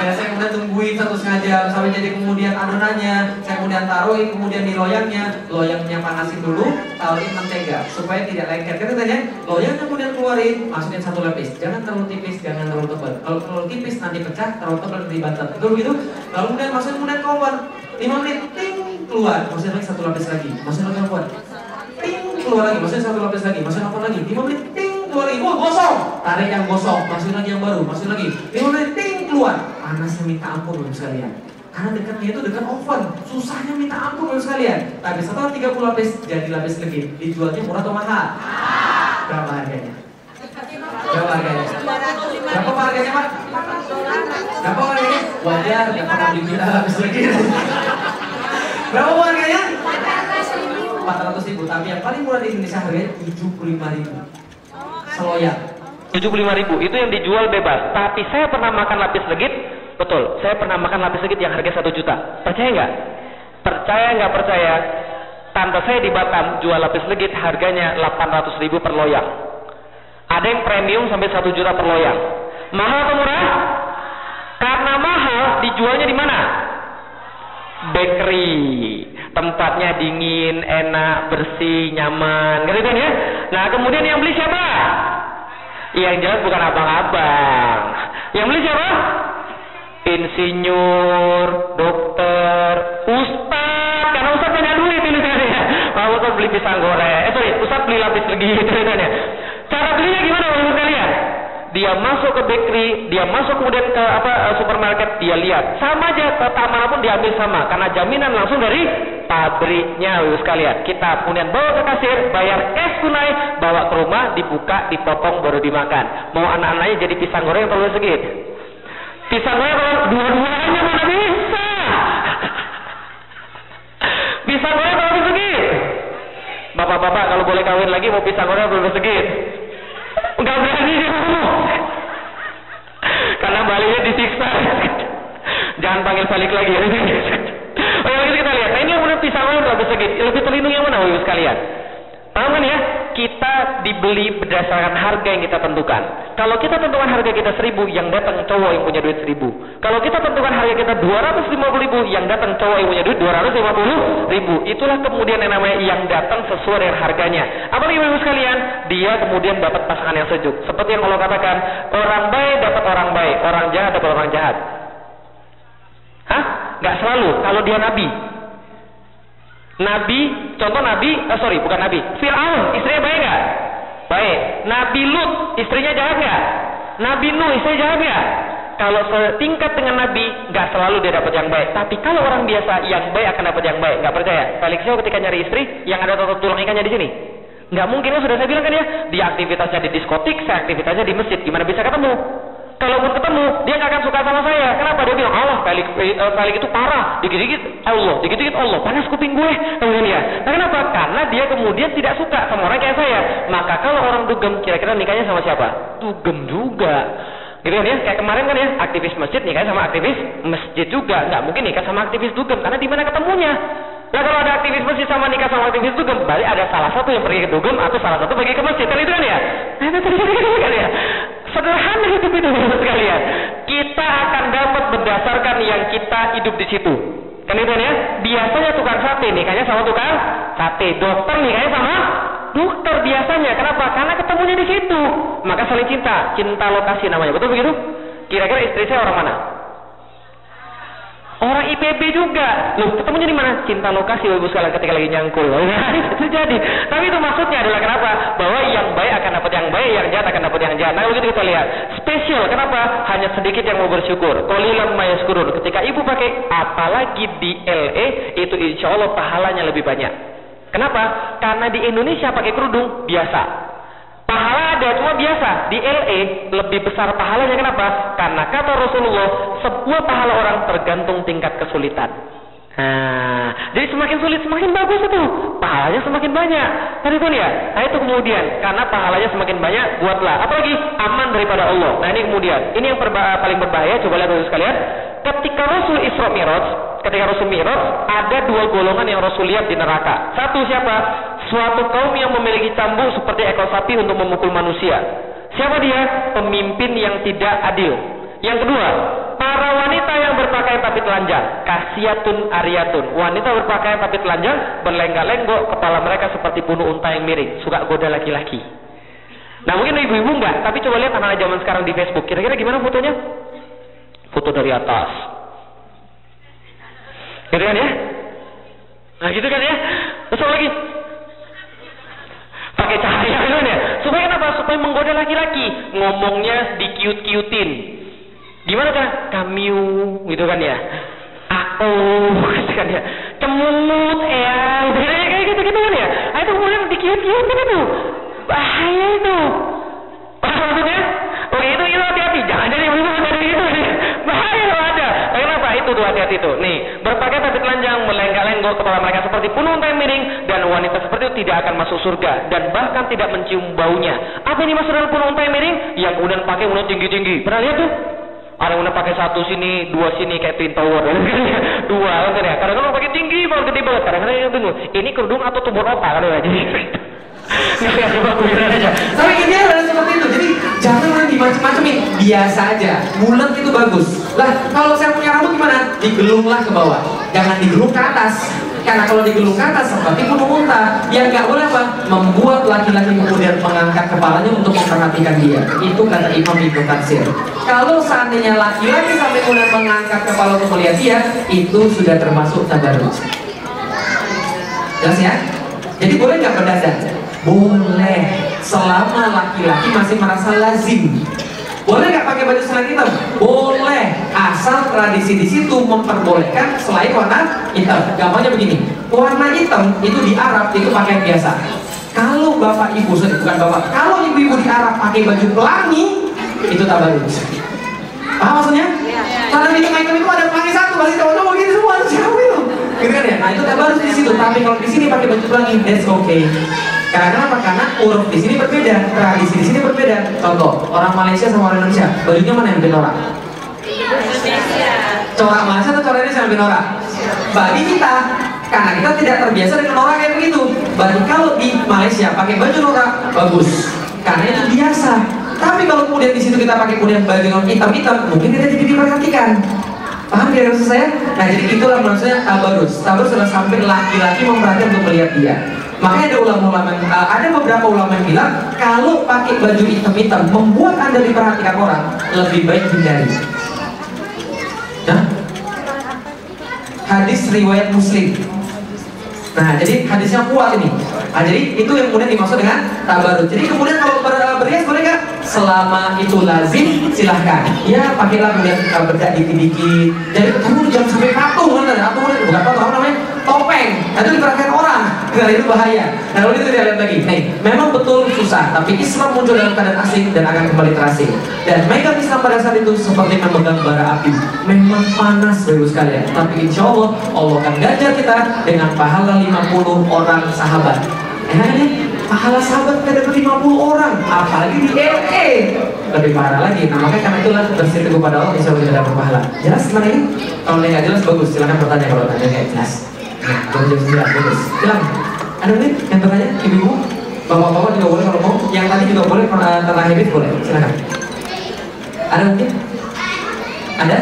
C: Ya saya kemudian tungguin 1,5 jam sampai jadi kemudian adonannya, saya kemudian taruhin kemudian di loyangnya panasin dulu, taruhin mentega supaya tidak lengket. Kan katanya, loyangnya kemudian keluarin, masukin 1 lapis, jangan terlalu tipis, jangan terlalu tebal. Kalau terlalu tipis nanti pecah, terlalu tebal nanti bantet. Betul gitu? Lalu kemudian masukin kemudian kompor, 5 menit, ting, keluar, masukin lagi 1 lapis lagi, masukin lagi kompor. Ting, keluar lagi, masukin 1 lapis lagi, masukin apa lagi, 5 menit, ting, keluar lagi, gosong, tarik yang gosong, masukin lagi yang baru, masukin lagi, 5 menit, ting, keluar. Panasnya minta ampun, Bapak sekalian. Karena dekatnya itu dekat oven, susahnya minta ampun, Bapak sekalian. Tapi setelah 30 lapis, jadi lapis legit. Dijualnya murah atau mahal? Berapa harganya? Berapa harganya? Berapa harganya, Pak? Berapa harganya? Wajar, nggak pernah beli kita lapis legit. Berapa harganya? 400.000, tapi yang paling murah di Indonesia harganya 75.000. Seloyak.
A: 75.000 itu yang dijual bebas. Tapi saya pernah makan lapis legit, betul. Saya pernah makan lapis legit yang harga 1 juta. Percaya nggak? Percaya nggak percaya? Tante saya di Batam jual lapis legit harganya 800.000 per loyang. Ada yang premium sampai 1 juta per loyang. Mahal atau murah? Karena mahal, dijualnya di mana? Bakery. Tempatnya dingin, enak, bersih, nyaman, gitu kan ya? Nah, kemudian yang beli siapa? Yang jelas bukan abang-abang. Yang beli siapa? Insinyur, dokter, ustaz. Karena ustaz punya duit ini kan ya. Mau ustaz beli pisang goreng. Ustaz beli lapis legit, gitu kan ya? Cara belinya gimana, Bapak sekalian? Dia masuk ke bakery, dia masuk kemudian ke supermarket, dia lihat sama aja, kotak manapun diambil sama, karena jaminan langsung dari pabriknya, Bapak sekalian. Kita kemudian bawa ke kasir, bayar cash tunai, bawa ke rumah, dibuka, dipotong, baru dimakan. Mau anak-anaknya jadi pisang goreng atau segit? Pisang goreng kalau dua-duanya mana bisa? Pisang goreng kalau segit? Bapak-bapak kalau boleh kawin lagi mau pisang goreng atau segit? Enggak berani dia ngomong. Karena baliknya disiksa. Jangan panggil balik lagi. Oh yang itu kita lihat. Nah ini yang benar pisang goreng lebih segit. Lebih terlindung yang mana, Bapak sekalian? Paham kan ya? Kita dibeli berdasarkan harga yang kita tentukan. Kalau kita tentukan harga kita 1.000, yang datang cowok yang punya duit 1.000. Kalau kita tentukan harga kita 250.000, yang datang cowok yang punya duit 250.000. Itulah kemudian yang namanya yang datang sesuai dengan harganya. Apalagi Bapak sekalian, dia kemudian dapat pasangan yang sejuk. Seperti yang Allah katakan, orang baik dapat orang baik, orang jahat dapat orang jahat. Hah? Nggak selalu. Kalau dia nabi. Bukan nabi. Fir'aun, istrinya baik nggak? Baik. Nabi Lut, istrinya jahat nggak? Nabi Nuh, istrinya jahat nggak? Kalau setingkat dengan nabi, nggak selalu dia dapat yang baik. Tapi kalau orang biasa, yang baik akan dapat yang baik. Nggak percaya? Felixio ketika nyari istri, yang ada tulang ikannya di sini. Nggak mungkin, sudah saya bilang kan ya. Dia aktivitasnya di diskotik, saya aktivitasnya di masjid. Gimana bisa ketemu? Kalaupun ketemu, dia nggak akan suka sama saya. Kenapa? Dia bilang, Allah, Felix itu parah. Dikit-dikit Allah, panas kuping gue. Kemudian ya. Nah, kenapa? Karena dia kemudian tidak suka sama orang kayak saya. Maka kalau orang dugem, kira-kira nikahnya sama siapa? Dugem juga. Gitu kan ya? Kayak kemarin kan ya, aktivis masjid nikahnya sama aktivis masjid juga. Nggak mungkin nikah sama aktivis dugem, karena di mana ketemunya? Nah kalau ada aktivis masjid sama nikah sama aktivis dugem, berarti ada salah satu yang pergi ke dugem atau salah satu pergi ke masjid. Kan itu kan ya? Nah, itu kan ya? Sederhana hidup itu sekalian. Kita akan dapat berdasarkan yang kita hidup di situ. Kan itu ya? Biasanya tukang sate nikahnya sama tukang sate, dokter nikahnya sama dokter biasanya. Kenapa? Karena ketemunya di situ. Maka saling cinta lokasi namanya. Betul begitu? Kira-kira istri saya orang mana? Orang IPB juga. Loh, ketemunya di mana? Cinta lokasi, Bapak sekalian, ketika lagi nyangkul. Itu jadi. Tapi itu maksudnya adalah kenapa? Bahwa yang baik akan dapat yang baik, yang jahat akan dapat yang jahat. Nah, kalau gitu kita lihat. spesial. Kenapa? Hanya sedikit yang mau bersyukur. Qalilan ma yashkurun. Ketika ibu pakai, apalagi di LE, itu insya Allah pahalanya lebih banyak. Kenapa? Karena di Indonesia pakai kerudung biasa. Pahala ada, cuma biasa. Di LE lebih besar pahalanya. Kenapa? Karena kata Rasulullah, sebuah pahala orang tergantung tingkat kesulitan. Nah, jadi semakin sulit semakin bagus itu, pahalanya semakin banyak. Tadi kan ya, nah itu kemudian karena pahalanya semakin banyak, buatlah. Apalagi aman daripada Allah. Nah ini kemudian, ini yang paling berbahaya. Coba lihat dulu sekalian. Ketika Rasul Isra Mi'raj, ketika Rasul Mi'raj, ada dua golongan yang Rasul lihat di neraka. Satu siapa? Suatu kaum yang memiliki cambuk seperti ekor sapi untuk memukul manusia. Siapa dia? Pemimpin yang tidak adil. Yang kedua, para wanita yang berpakaian tapi telanjang, kasiyatun ariyatun. Wanita berpakaian tapi telanjang, berlenggak-lenggok, kepala mereka seperti bunuh unta yang miring, suka goda laki-laki. Nah mungkin ibu-ibu enggak, tapi coba lihat anak-anak zaman sekarang di Facebook. Kira-kira gimana fotonya? Foto dari atas. Gitu kan ya? Nah gitu kan ya? Terus lagi pakai cahaya gitu kan ya? Supaya kenapa? Supaya menggoda laki-laki. Ngomongnya dikiut-kiutin. Gimana kan? Kamiu gitu kan ya? Aku gitu kan ya? Cemut ya? Kayak gitu-gitu kan ya? Nah itu kemudian dikiut-kiut kan itu. Bahaya itu. Apa maksudnya? Oke itu hati-hati. Jangan jadi dari itu. Bahaya kalau ada. Kenapa? Itu tuh hati-hati tuh. Nih, berpakaian tapi telanjang, melenggak-lenggok, kepala mereka seperti bunuh unta yang miring, dan wanita seperti itu tidak akan masuk surga dan bahkan tidak mencium baunya. Apa ini maksud dalam bunuh unta yang miring? Yang kemudian pakai unta tinggi-tinggi. Pernah lihat tuh? Ada yang pakai satu sini, dua sini kayak Twin Tower, dua, kan ya. Kadang-kadang pakai tinggi, kalau gede banget. Kadang-kadang yang bingung, ini kerudung atau tumor otak, kan ya. Jadi, nggak coba kuliah aja.
C: Tapi ini adalah seperti itu. Jadi jangan dimacem-macemin, biasa aja. Bulat itu bagus. Lah, kalau saya punya rambut gimana? Digelunglah ke bawah, jangan digelung ke atas. Karena kalau digelung ke atas seperti bunuh unta, yang nggak boleh apa? Membuat laki-laki kemudian mengangkat kepalanya untuk memperhatikan dia. Itu kata Imam Ibnu Katsir. Kalau seandainya laki-laki sampai kemudian mengangkat kepala untuk melihat dia, itu sudah termasuk tabarruj. Jelas ya? Jadi boleh nggak berdandan? Boleh, selama laki-laki masih merasa lazim. Boleh nggak pakai baju selain hitam? Boleh, asal tradisi di situ memperbolehkan selain warna hitam. Gampangnya begini, warna hitam itu di Arab itu pakaian biasa. Kalau bapak ibu, bukan bapak, kalau ibu-ibu di Arab pakai baju pelangi, itu tabarruj. Paham maksudnya? Karena di hitam itu ada pelangi satu, pasti cowok-cowok gitu semua, siapa itu? Gitu kan ya? Nah itu tabarruj di situ. Tapi kalau di sini pakai baju pelangi, that's okay. Karena apa? Karena uruf di sini berbeda, tradisi di sini berbeda. Contoh, orang Malaysia sama orang Indonesia, bajunya mana yang lebih norak?
B: Indonesia.
C: Corak Malaysia atau corak Indonesia yang lebih norak? Bagi kita, karena kita tidak terbiasa dengan norak kayak begitu. Bagi kalau di Malaysia pakai baju norak bagus, karena itu biasa. Tapi kalau kemudian di situ kita pakai kemudian baju yang hitam-hitam, mungkin kita jadi diperhatikan. Paham tidak maksud saya? Nah jadi itulah maksudnya tabarruj. Tabarruj sudah sampai laki-laki memperhatikan untuk melihat dia. Makanya ada beberapa ulama yang bilang kalau pakai baju hitam-hitam membuat Anda diperhatikan orang, lebih baik hindari. Nah, hadis riwayat Muslim. Nah, jadi hadisnya kuat ini. Nah, jadi itu yang kemudian dimaksud dengan tabarruj. Jadi kemudian kalau berhias boleh nggak? Selama itu lazim, silahkan. Ya, pakailah kemudian bedak dikit-dikit. Jadi kamu jangan sampai patung kan? Atau bukan patung, apa namanya? Topeng. Nah, itu diperhatikan orang. Nah, itu bahaya. Nah, lalu itu kita lihat lagi. Nih, memang betul susah, tapi Islam muncul dalam keadaan asing dan akan kembali terasing. Dan megang Islam pada saat itu seperti memegang bara api. Memang panas, Bapak sekalian. Tapi insya Allah, Allah akan ganjar kita dengan pahala 50 orang sahabat. Ini pahala sahabat kita dapat 50 orang, apalagi di LA lebih parah lagi. Nah makanya karena itulah bersih teguh pada Allah, insya Allah kita dapat pahala. Jelas mana ini? Kalau nggak jelas bagus, silahkan bertanya kalau tanya nggak jelas. Nah, jam 9 bagus. Silahkan. Ada nih yang bertanya, ibu-ibu, bapak-bapak juga boleh kalau mau. Yang tadi juga boleh, tentang habit boleh. Silahkan. Ada mungkin? Ada?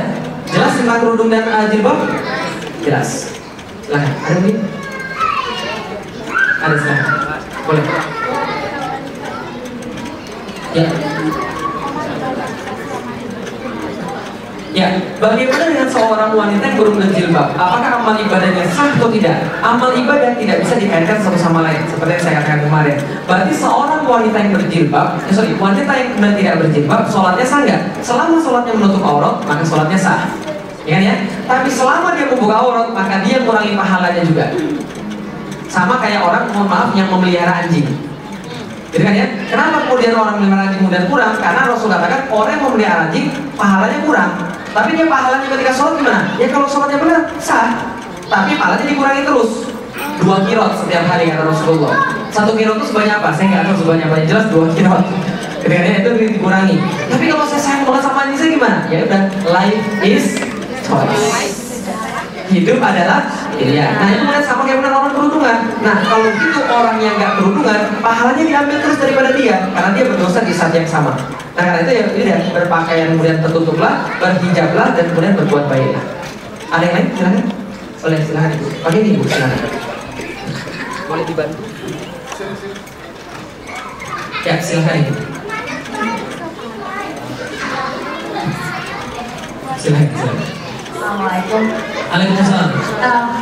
C: Jelas tentang kerudung dan jilbab? Jelas. Silahkan. Ada mungkin? Ada silahkan. Boleh. Ya. Ya, bagaimana dengan seorang wanita yang berumur jilbab? Apakah amal ibadahnya sah atau tidak? Amal ibadah tidak bisa dikaitkan satu sama lain, seperti yang saya katakan kemarin. Berarti seorang orang wanita yang berjilbab, wanita yang kemudian tidak berjilbab, sholatnya sah nggak? Selama sholatnya menutup aurat, maka sholatnya sah. Ya kan ya? Tapi selama dia membuka aurat, maka dia mengurangi pahalanya juga. Sama kayak orang, mohon maaf, yang memelihara anjing. Gitu kan ya? Kenapa kemudian orang memelihara anjing kemudian kurang? Karena Rasul katakan orang yang memelihara anjing pahalanya kurang. Tapi dia pahalanya ketika sholat gimana? Ya kalau sholatnya benar, sah. Tapi pahalanya dikurangi terus. 2 kirot setiap hari kata Rasulullah. 1 kirot itu sebanyak apa? Saya nggak tahu sebanyak apa. Yang jelas 2 kirot. Ketika itu dikurangi. Tapi kalau saya sayang banget sama anjing saya gimana? Ya udah, life is choice. Hidup adalah pilihan. Nah itu kemudian sama kayak benar orang kerudungan. Nah kalau gitu orang yang nggak kerudungan, pahalanya diambil terus daripada dia, karena dia berdosa di saat yang sama. Nah karena itu ya udah, berpakaian kemudian tertutuplah, berhijablah, dan kemudian berbuat baiklah. Ada yang lain? Silakan. Boleh, silakan ibu. Pakai ini ibu, silakan. Boleh dibantu? Ya silakan ibu. Silakan.
B: Assalamualaikum.
C: Waalaikumsalam.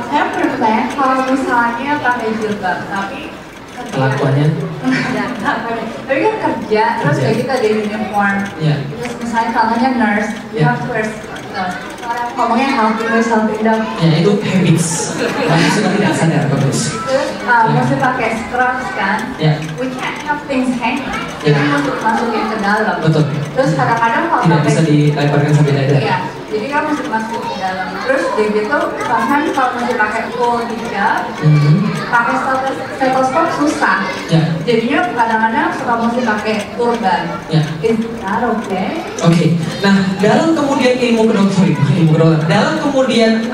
B: Saya bertanya, kalau misalnya pakai jilbab, tapi
C: Kelakuannya?
B: tapi kan kerja, terus kayak kita di uniform. Terus misalnya contohnya nurse, you have to wear ngomongnya helping this, helping them.
C: Ya itu habits. Masih sudah tidak sadar, bagus.
B: Terus mesti pakai scrubs kan? We can't have things hanging. Jadi mesti masukin ke dalam.
C: Betul.
B: Terus kadang-kadang kalau
C: tidak bisa dilebarkan sampai dada.
B: Iya. Jadi kan mesti masuk ke dalam. Terus dia gitu, bahkan kalau mesti pakai full hijab, pakai stetoskop susah. Jadinya kadang-kadang suka mesti pakai turban. Is that okay?
C: Oke. Nah, dalam kemudian ilmu kedokteran, dalam kemudian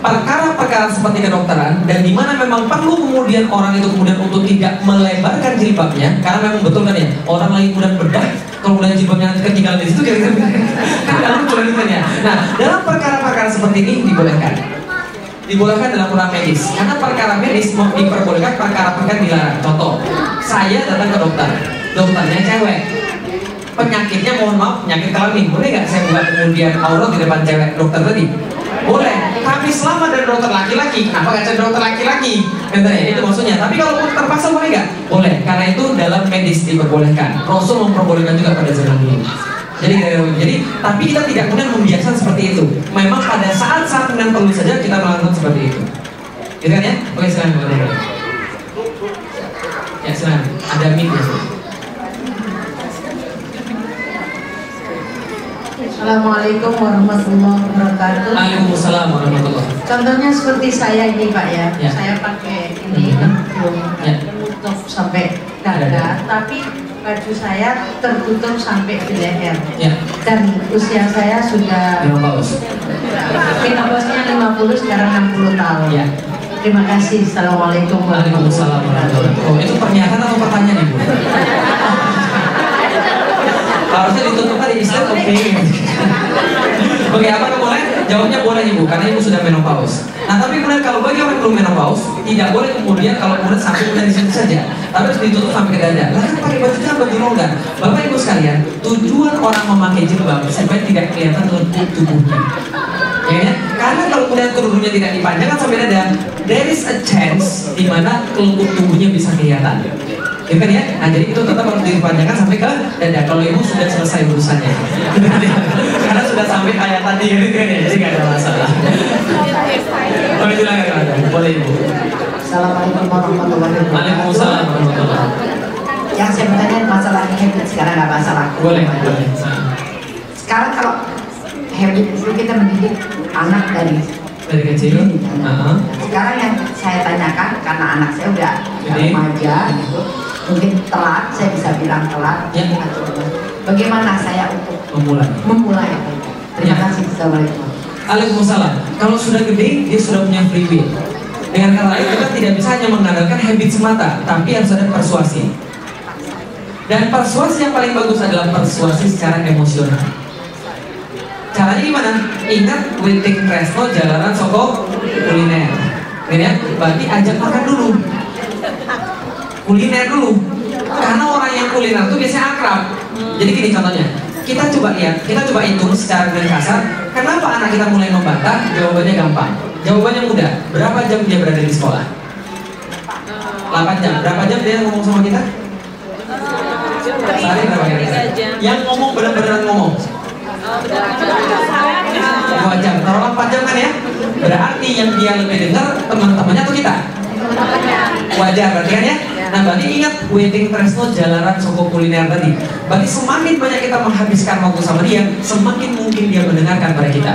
C: perkara-perkara seperti kedokteran, dan di mana memang perlu kemudian orang itu kemudian untuk tidak melebarkan jilbabnya, karena memang betul kan ya, orang lagi kemudian bedah, kalau kemudian jilbabnya ketinggalan di situ kira-kira kan ya. Nah, dalam perkara-perkara seperti ini dibolehkan dalam perkara medis, karena perkara medis diperbolehkan, perkara-perkara dilarang. Contoh, saya datang ke dokter, dokternya cewek, penyakitnya mohon maaf penyakit kelamin, boleh nggak saya buka kemudian aurat di depan cewek dokter tadi? Boleh, tapi selama dari dokter laki-laki, kenapa nggak cari dokter laki-laki? Katanya itu maksudnya. Tapi kalau terpaksa boleh nggak? Boleh, karena itu dalam medis diperbolehkan. Rasul memperbolehkan juga pada zaman dulu. Jadi, tapi kita tidak kemudian membiasakan seperti itu. Memang pada saat-saat yang perlu saja kita melakukan seperti itu. Gitu kan ya? Oke, silakan. Ya silakan. Ada mic ya.
D: Assalamualaikum warahmatullahi wabarakatuh.
C: Waalaikumsalam warahmatullahi wabarakatuh.
D: Contohnya seperti saya ini Pak ya, saya pakai ini menutup sampai dada, tapi baju saya tertutup sampai di leher. Dan usia saya sudah menopausnya 50, sekarang 60 tahun. Terima kasih. Assalamualaikum warahmatullahi wabarakatuh.
C: Itu pernyataan atau pertanyaan Ibu? Harusnya ditutup tadi Islam, oke. Oke, apa boleh? Jawabnya boleh Ibu, karena Ibu sudah menopause. Nah, tapi kemudian kalau bagi orang belum menopause, tidak boleh kemudian kalau kemudian sampai kemudian di situ saja, tapi harus ditutup sampai ke dada. Lah kan pakai baju kan baju longgar. Bapak Ibu sekalian, tujuan orang memakai jilbab supaya tidak kelihatan lentuk tubuhnya. Ya, karena kalau kemudian kerudungnya tidak dipanjangkan sampai dada, there is a chance di mana kelengkung tubuhnya bisa kelihatan. Gitu kan ya? Nah jadi itu tetap harus dipanjangkan sampai ke dada. Kalau ibu sudah selesai urusannya, karena sudah sampai kayak tadi gitu kan ya, jadi nggak ada masalah. Boleh silakan, boleh ibu.
D: Assalamualaikum warahmatullahi wabarakatuh.
C: Waalaikumsalam warahmatullahi wabarakatuh.
D: Yang saya bertanya masalah habit, sekarang nggak masalah.
C: Boleh.
D: Sekarang kalau habit itu kita mendidik anak dari
C: kecil.
D: Sekarang yang saya tanyakan, karena anak saya udah remaja gitu, mungkin telat, saya bisa bilang telat. Bagaimana saya untuk memulai? Terima kasih. Assalamualaikum.
C: Waalaikumsalam. Kalau sudah gede, dia sudah punya free will. Dengan kata lain, kita tidak bisa hanya mengandalkan habit semata, tapi harus ada persuasi. Dan persuasi yang paling bagus adalah persuasi secara emosional. Caranya gimana? Ingat Witing Tresno jalanan Soko kuliner. Ya, berarti ajak makan dulu. Kuliner dulu. Karena orang yang kuliner itu biasanya akrab. Jadi gini contohnya. Kita coba lihat, kita coba hitung secara kasar. Kenapa anak kita mulai membantah? Jawabannya gampang. Jawabannya mudah. Berapa jam dia berada di sekolah? 8 jam. Berapa jam dia ngomong sama kita? Sehari berapa kira-kira? Yang ngomong benar-benar ngomong. 2 jam, taruhlah 4 jam kan ya? Berarti yang dia lebih dengar teman-temannya atau kita? Wajar berarti kan ya? Nah berarti ingat wedding Tresno jalanan Soko Kuliner tadi. Berarti semakin banyak kita menghabiskan waktu sama dia, semakin mungkin dia mendengarkan pada kita.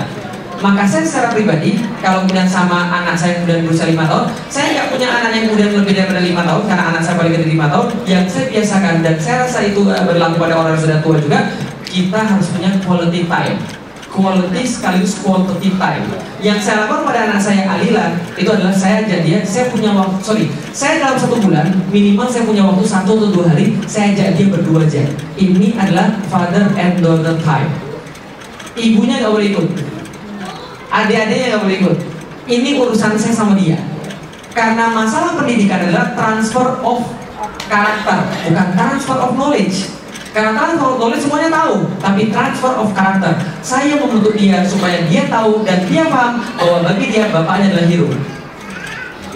C: Maka saya secara pribadi, kalau kemudian sama anak saya yang kemudian berusia 5 tahun, saya nggak punya anak yang kemudian lebih daripada 5 tahun, karena anak saya paling gede 5 tahun. Yang saya biasakan, dan saya rasa itu berlaku pada orang yang sudah tua juga, kita harus punya quality time. Quality sekaligus quantity time. Yang saya lakukan pada anak saya Alila, itu adalah saya ajak dia, saya punya waktu, saya dalam 1 bulan, minimal saya punya waktu 1 atau 2 hari, saya ajak dia berdua aja. Ini adalah father and daughter time. Ibunya nggak boleh ikut, adik-adiknya nggak boleh ikut. Ini urusan saya sama dia. Karena masalah pendidikan adalah transfer of karakter, bukan transfer of knowledge. Karena transfer of knowledge semuanya tahu, tapi transfer of karakter. Saya membentuk dia supaya dia tahu dan dia paham bahwa bagi dia bapaknya adalah hero.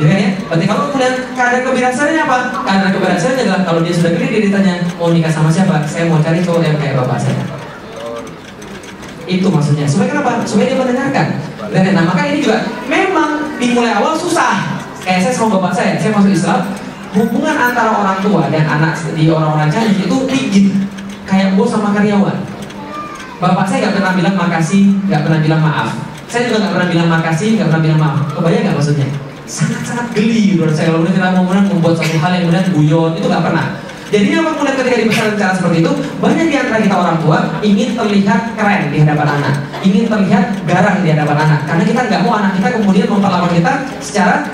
C: Ya kan ya? Berarti kalau kemudian kadar kebirasaannya apa? Kadar kebirasaannya adalah kalau dia sudah gede dia ditanya mau nikah sama siapa? Saya mau cari cowok yang kayak bapak saya. Itu maksudnya. Supaya kenapa? Supaya dia mendengarkan. Dan nah maka ini juga memang dimulai awal susah. Kayak saya sama bapak saya masuk Islam. Hubungan antara orang tua dan anak di orang-orang Chinese itu rigid, kayak bos sama karyawan. Bapak saya nggak pernah bilang makasih, nggak pernah bilang maaf. Saya juga nggak pernah bilang makasih, nggak pernah bilang maaf. Kebayang nggak maksudnya? Sangat-sangat geli menurut saya kalau kita mau membuat suatu hal yang kemudian guyon, itu nggak pernah. Jadi apa kemudian ketika dibesarkan cara seperti itu, banyak di antara kita orang tua ingin terlihat keren di hadapan anak, ingin terlihat garang di hadapan anak, karena kita nggak mau anak kita kemudian memperlakukan kita secara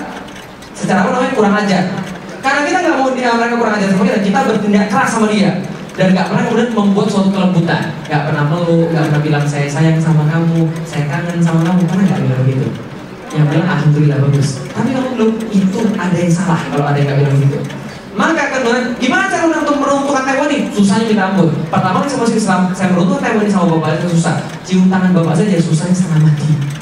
C: apa namanya kurang ajar. Karena kita nggak mau mereka kurang ajar sama kita bertindak keras sama dia dan nggak pernah kemudian membuat suatu kelembutan, nggak pernah meluk, nggak pernah bilang saya sayang sama kamu, saya kangen sama kamu, karena nggak bilang begitu. Yang bilang alhamdulillah bagus. Tapi kalau belum itu ada yang salah kalau ada yang nggak bilang begitu. Maka kemudian gimana cara untuk meruntuhkan Taiwan ini? Susahnya minta ampun. Pertama saya masuk Islam, saya meruntuhkan Taiwan ini sama bapak itu susah. Cium tangan bapak saja susahnya setengah mati.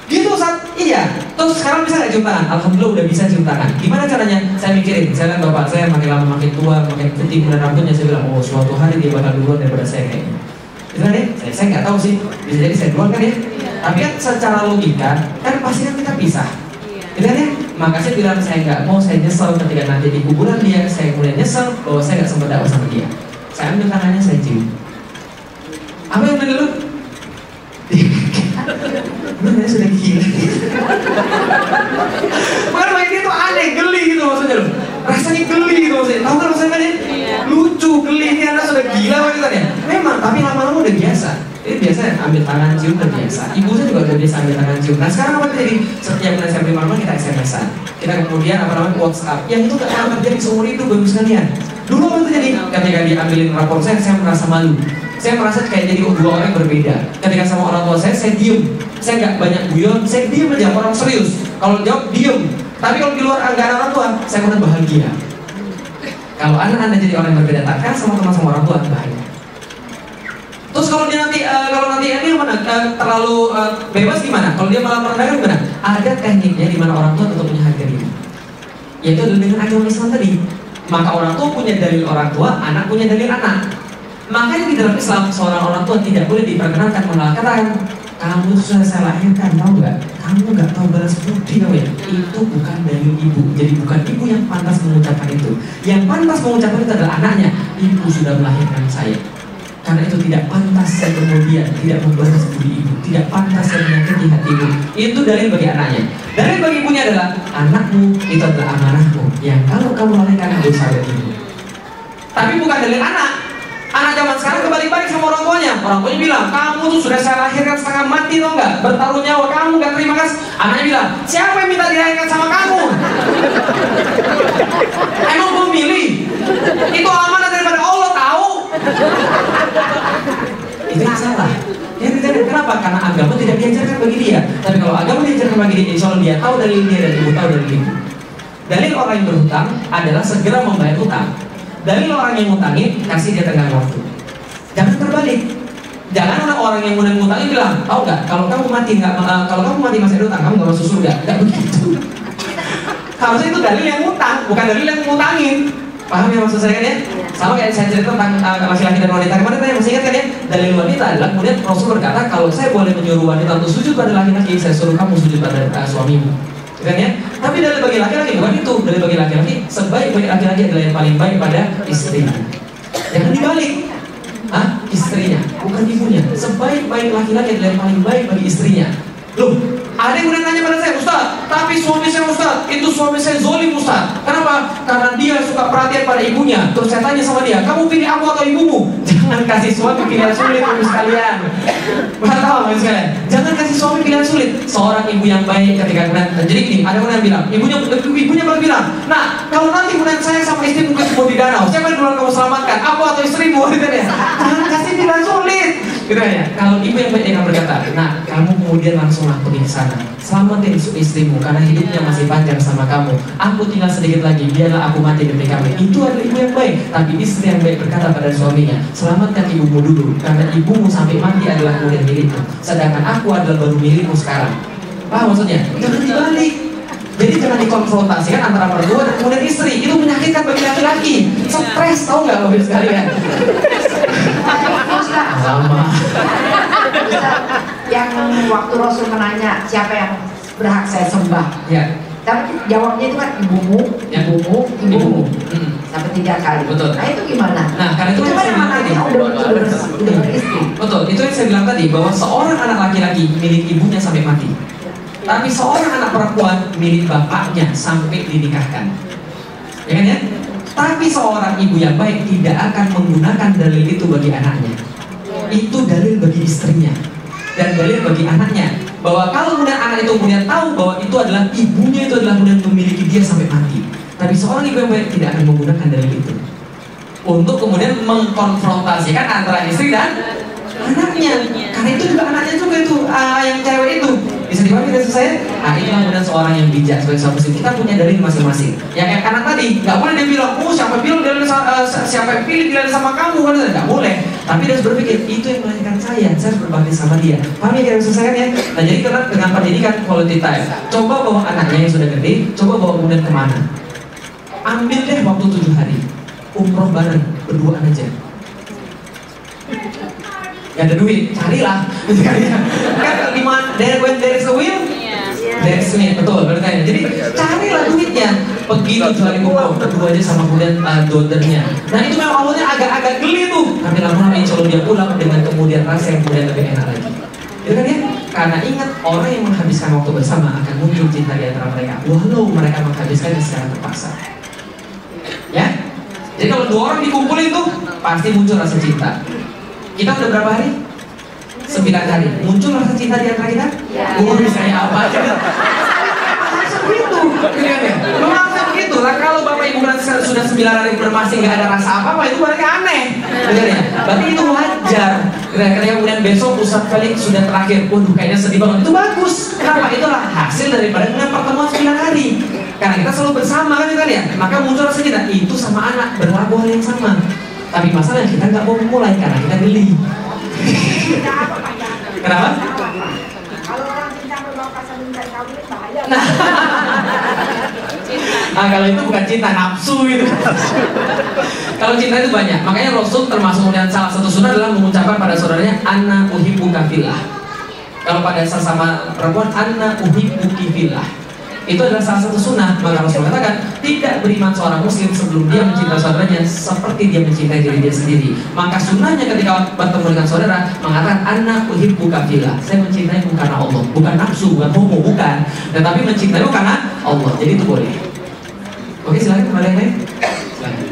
C: Gitu Ustaz? Iya. Terus sekarang bisa nggak cium tangan? Alhamdulillah udah bisa cium tangan. Gimana caranya? Saya mikirin, saya lihat bapak saya makin lama makin tua, makin putih kemudian rambutnya, saya bilang, oh suatu hari dia bakal duluan daripada saya kayaknya. Bisa deh? Saya nggak tahu sih. Bisa jadi saya duluan kan ya? Tapi kan secara logika kan pasti kan kita pisah. Gitu kan ya? Maka saya bilang saya nggak mau, saya nyesel ketika nanti di kuburan dia, saya kemudian nyesel bahwa saya nggak sempat dakwah sama dia. Saya ambil tangannya, saya cium. Apa yang dulu? Bener sudah gila. Makanya ini tuh aneh, geli gitu maksudnya loh. Rasanya geli gitu maksudnya. Tahu kan maksudnya kan ya? Lucu, geli, ini anak sudah gila maksudnya. Memang, tapi lama-lama udah biasa. Ini biasa ya, ambil tangan cium udah biasa. Ibu saya juga udah biasa ambil tangan cium. Nah sekarang apa jadi? Setiap bulan saya beli malam kita SMS-an. Kita kemudian apa namanya WhatsApp. Yang itu gak pernah terjadi seumur hidup bagus sekalian. Dulu apa itu jadi? Ketika diambilin rapor saya merasa malu. Saya merasa kayak jadi 2 orang yang berbeda. Ketika sama orang tua saya diem. Saya nggak banyak guyon, saya diem aja, orang serius. Kalau jawab diem. Tapi kalau di luar anggaran orang tua, saya pernah bahagia. Kalau anda jadi orang yang berbeda takkan sama teman sama orang tua bahaya. Terus kalau dia nanti ini mana terlalu bebas gimana? Kalau dia malah merendahkan gimana? Ada tekniknya di mana orang tua tetap punya harga diri. Yaitu dengan agama Islam tadi. Maka orang tua punya dalil orang tua, anak punya dalil anak. Makanya di dalam Islam seorang orang tua tidak boleh diperkenankan mengatakan kamu sudah saya lahirkan, tahu nggak? Kamu nggak tahu balas budi kamu ya? Itu bukan dari ibu. Jadi bukan ibu yang pantas mengucapkan itu. Yang pantas mengucapkan itu adalah anaknya. Ibu sudah melahirkan saya. Karena itu tidak pantas saya kemudian tidak membalas budi ibu. Tidak pantas saya menyakiti hati ibu. Itu dalil bagi anaknya. Dalil bagi ibunya adalah anakmu itu adalah amanahmu. Yang kalau kamu lalaikan dosa dari ibu. Tapi bukan dalil anak. Anak zaman sekarang kebalik-balik sama orang tuanya. Orang tuanya bilang, kamu tuh sudah saya lahirkan setengah mati tau nggak? Bertaruh nyawa kamu nggak terima kasih. Anaknya bilang, siapa yang minta dilahirkan sama kamu? Emang gue milih? Itu amanah daripada Allah tahu. Itu yang salah. Ya, kenapa? Karena agama tidak diajarkan bagi dia. Tapi kalau agama diajarkan bagi dia, insya Allah dia tahu dalil dia dan ibu tahu dalil ibu. Dalil orang yang berhutang adalah segera membayar hutang. Dalil orang yang ngutangin, kasih dia tenggang waktu. Jangan terbalik. Jangan orang yang mau ngutangin bilang, tahu nggak? Kalau kamu mati masih ada hutang, kamu nggak masuk surga. Nggak begitu. Harusnya itu dalil yang ngutang, bukan dalil yang ngutangin. Paham ya maksud saya kan ya? Sama kayak saya cerita tentang laki-laki dan wanita kemarin tadi masih ingat kan ya? Dalil wanita adalah kemudian Rasul berkata kalau saya boleh menyuruh wanita untuk sujud pada laki-laki, saya suruh kamu sujud pada suamimu. Kan ya? Tapi dalil bagi laki-laki bukan itu. Dalil bagi laki-laki sebaik-baik laki-laki adalah yang paling baik pada istrinya. Jangan dibalik. Istrinya, bukan ibunya. Sebaik-baik laki-laki adalah yang paling baik bagi istrinya. Loh, ada yang kemudian tanya pada saya, Ustaz, tapi suami saya Ustaz, itu suami saya zolim Ustaz. Kenapa? Karena dia suka perhatian pada ibunya. Terus saya tanya sama dia, kamu pilih aku atau ibumu? Jangan kasih suami pilihan sulit ibu sekalian. Tahu ibu sekalian? Jangan kasih suami pilihan sulit. Seorang ibu yang baik ketika kemudian jadi gini, ada yang bilang, ibunya baru bilang, nah kalau nanti kemudian saya sama istrimu ketemu di danau, siapa yang duluan kamu selamatkan? Aku atau istrimu? Gitu ya. Jangan kasih pilihan sulit. Gitu ya. Kalau ibu yang baik akan berkata, nah kamu kemudian langsung lakuin ke sana. Selamatin istrimu karena hidupnya masih panjang sama kamu. Aku tinggal sedikit lagi, biarlah aku mati demi kamu. Itu adalah ibu yang baik. Tapi istri yang baik berkata pada suaminya, selamatkan ibumu dulu karena ibumu sampai mati adalah kemudian milikmu. Sedangkan aku adalah baru milikmu sekarang. Paham maksudnya? Jangan dibalik. Jadi jangan dikonfrontasikan antara mertua dan kemudian istri. Itu menyakitkan bagi laki-laki. Stres, tau nggak Bapak sekalian? Sama.
D: Yang waktu Rasul menanya siapa yang berhak saya sembah,
C: Ya.
D: tapi jawabnya itu kan ibumu. Sampai 3 kali.
C: Betul.
D: Nah itu gimana?
C: Nah karena itu
D: kan anaknya udah beristri.
C: Betul, itu yang saya bilang tadi bahwa seorang anak laki-laki milik ibunya sampai mati. Tapi seorang anak perempuan milik bapaknya sampai dinikahkan. Ya kan ya? Tapi seorang ibu yang baik tidak akan menggunakan dalil itu bagi anaknya. Itu dalil bagi istrinya dan dalil bagi anaknya. Bahwa kalau kemudian anak itu kemudian tahu bahwa itu adalah ibunya, itu adalah kemudian memiliki dia sampai mati. Tapi seorang ibu yang baik tidak akan menggunakan dalil itu untuk kemudian mengkonfrontasikan antara istri dan anaknya. Karena itu juga anaknya juga itu yang cewek itu. Bisa dipahami dari saya? Nah itulah kemudian seorang yang bijak sebagai seorang muslim. Kita punya dalil masing-masing. Yang kayak anak tadi, nggak boleh dia bilang, oh siapa bilang dalil siapa yang pilih dalil sama kamu kan? Nggak boleh. Tapi dia harus berpikir, itu yang melahirkan saya harus berbakti sama dia. Paham ya kira saya ya? Nah jadi dengan pendidikan quality time, coba bawa anaknya yang sudah gede, coba bawa kemudian kemana? Ambil deh waktu 7 hari, umroh bareng, berduaan aja. Gak ada duit, carilah. Kan dimana there is a will, there is me, betul berarti. Jadi carilah duitnya. Pergi 7 hari umroh, berdua aja sama kemudian daughternya. Nah itu memang awalnya agak geli tuh. Tapi lama-lama insya Allah dia pulang dengan kemudian rasa yang kemudian lebih enak lagi. Ya kan ya? Karena ingat orang yang menghabiskan waktu bersama akan muncul cinta di antara mereka, walau mereka menghabiskannya secara terpaksa. Ya? Jadi kalau 2 orang dikumpulin tuh pasti muncul rasa cinta. Kita udah berapa hari? 9 hari. Muncul rasa cinta di antara kita? Ya. Bisa ya apa? Begitu. Memang begitu lah. Kalau bapak ibu sudah 9 hari masih nggak ada rasa apa-apa, itu berarti aneh. Benar ya? Berarti itu wajar. Ketika kemudian besok Ustaz Felix sudah terakhir, waduh kayaknya sedih banget. Itu bagus. Kenapa? Itulah hasil daripada dengan pertemuan 9 hari. Karena kita selalu bersama kan ya. Maka muncul rasa cinta. Itu sama anak berlaku hal yang sama. Tapi masalahnya kita nggak mau memulai karena kita geli. Kenapa?
B: Kalau orang cinta berbakat sama minta kawin bahaya.
C: Nah, kalau itu bukan cinta, nafsu itu. Kalau cinta itu banyak. Makanya Rasul termasuk dan salah satu sunnah adalah mengucapkan pada saudaranya anna uhibbuka fillah. Kalau pada sesama perempuan anna uhibbuki fillah. Itu adalah salah satu sunnah. Maka Rasul katakan tidak beriman seorang muslim sebelum dia mencintai saudaranya seperti dia mencintai diri dia sendiri. Maka sunnahnya ketika bertemu dengan saudara mengatakan anna uhibbuka fillah. Saya mencintaimu karena Allah, bukan nafsu, bukan homo, bukan. Tetapi mencintaimu karena Allah. Jadi itu boleh. Oke, silakan kembali yang lain. Silakan.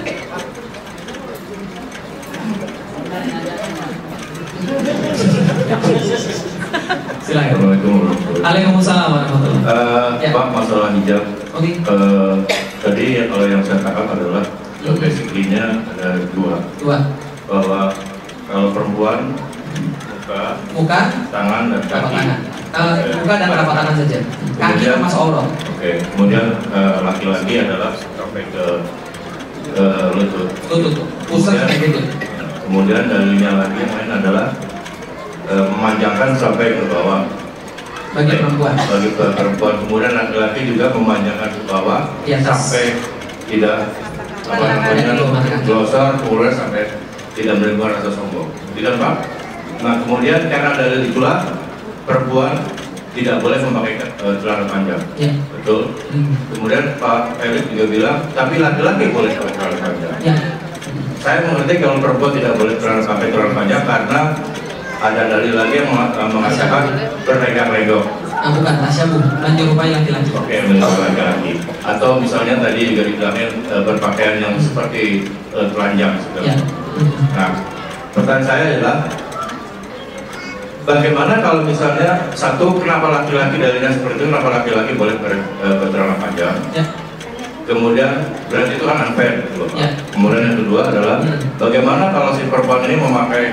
C: Silakan. Waalaikumsalam warahmatullahi wabarakatuh.
E: Pak, masalah hijab.
C: Oke.
E: Tadi kalau yang saya katakan adalah basically-nya ada dua. Bahwa kalau perempuan muka, tangan dan kaki.
C: Muka dan telapak tangan saja. Kaki termasuk aurat. Oke.
E: Kemudian laki-laki adalah sampai ke lutut.
C: Pusat kayak gitu.
E: Kemudian dalilnya lagi yang lain adalah memanjangkan sampai ke bawah.
C: Bagi perempuan.
E: Bagi perempuan. Kemudian laki-laki juga memanjangkan ke bawah sampai tidak glosor, pules sampai tidak menimbulkan rasa sombong. Tidak Pak? Nah kemudian karena dalil itulah perempuan tidak boleh memakai celana panjang. Ya. Betul. Kemudian Pak Erik juga bilang, tapi laki-laki boleh pakai celana panjang. Ya. Saya mengerti kalau perempuan tidak boleh pakai celana panjang karena ada dalil lagi yang mengatakan berlegak-legok.
C: Bukan, tasyabuh, menyerupai laki-laki.
E: Oke, menyerupai laki-laki. Atau misalnya tadi juga dibilangnya berpakaian yang seperti telanjang. Ya. Nah, pertanyaan saya adalah bagaimana kalau misalnya satu, kenapa laki-laki dalilnya seperti itu, kenapa laki-laki boleh bercelana panjang? Ya. Kemudian berarti itu kan unfair gitu. Ya. Kemudian yang kedua adalah bagaimana kalau si perempuan ini memakai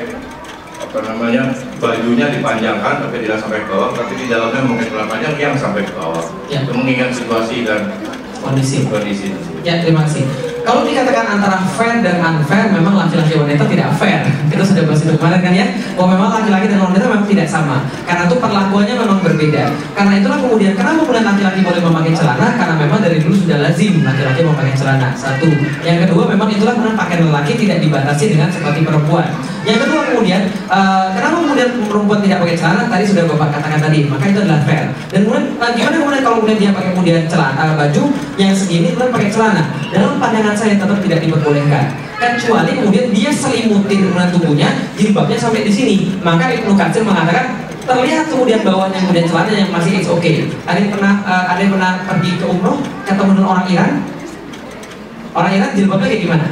E: bajunya dipanjangkan tapi tidak sampai ke bawah, tapi di dalamnya memakai celana panjang yang sampai ke bawah. Ya. Itu mengingat situasi dan kondisi.
C: Ya, terima kasih. Kalau dikatakan antara fair dan unfair, memang laki-laki wanita tidak fair. Kita sudah bahas itu kemarin kan ya, bahwa memang laki-laki dan wanita memang tidak sama. Karena itu perlakuannya memang berbeda. Karena itulah kemudian, kenapa kemudian laki-laki boleh memakai celana? Karena memang dari dulu sudah lazim laki-laki memakai celana. Satu. Yang kedua, memang itulah kemudian pakaian lelaki tidak dibatasi dengan seperti perempuan. Yang kedua kemudian, kenapa kemudian perempuan tidak pakai celana? Tadi sudah Bapak katakan tadi, maka itu adalah fair. Dan kemudian, gimana kemudian kalau kemudian dia pakai kemudian celana, baju yang segini kemudian pakai celana? Dalam pandangan saya tetap tidak diperbolehkan, kecuali kemudian dia selimutin dengan tubuhnya, jilbabnya sampai di sini. Maka Ibnu Katsir mengatakan terlihat kemudian bawahnya kemudian celana yang masih it's okay. Ada yang pernah pergi ke umroh ketemu dengan orang Iran? Orang Iran jilbabnya kayak gimana?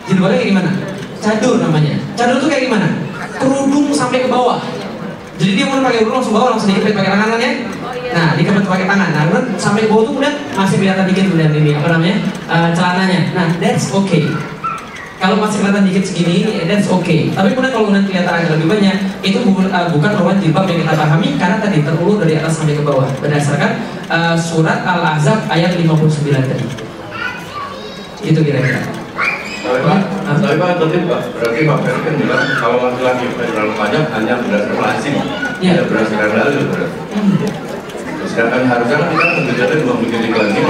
C: Jilbabnya kayak gimana? Cadur namanya. Cadur itu kayak gimana? Kerudung sampai ke bawah. Jadi dia mau pakai kerudung langsung bawah, langsung dikepit pakai tangan ya. Nah, dikepit pakai tangan. Nah, kemudian sampai ke bawah itu kemudian masih kelihatan dikit kemudian ini apa namanya celananya. Nah, that's okay. Kalau masih kelihatan dikit segini, that's okay. Tapi kemudian kalau kemudian kelihatan agak lebih banyak, itu bukan merupakan jilbab yang kita pahami karena tadi terulur dari atas sampai ke bawah berdasarkan surat Al-Ahzab ayat 59 tadi. Itu kira-kira.
E: Tapi Pak, berarti Pak Ferry kan bilang kalau laki-laki terlalu panjang hanya berdasarkan lazim, tidak berdasarkan dalil berarti. Sedangkan harusnya kita menjadi dua mengikuti lazim,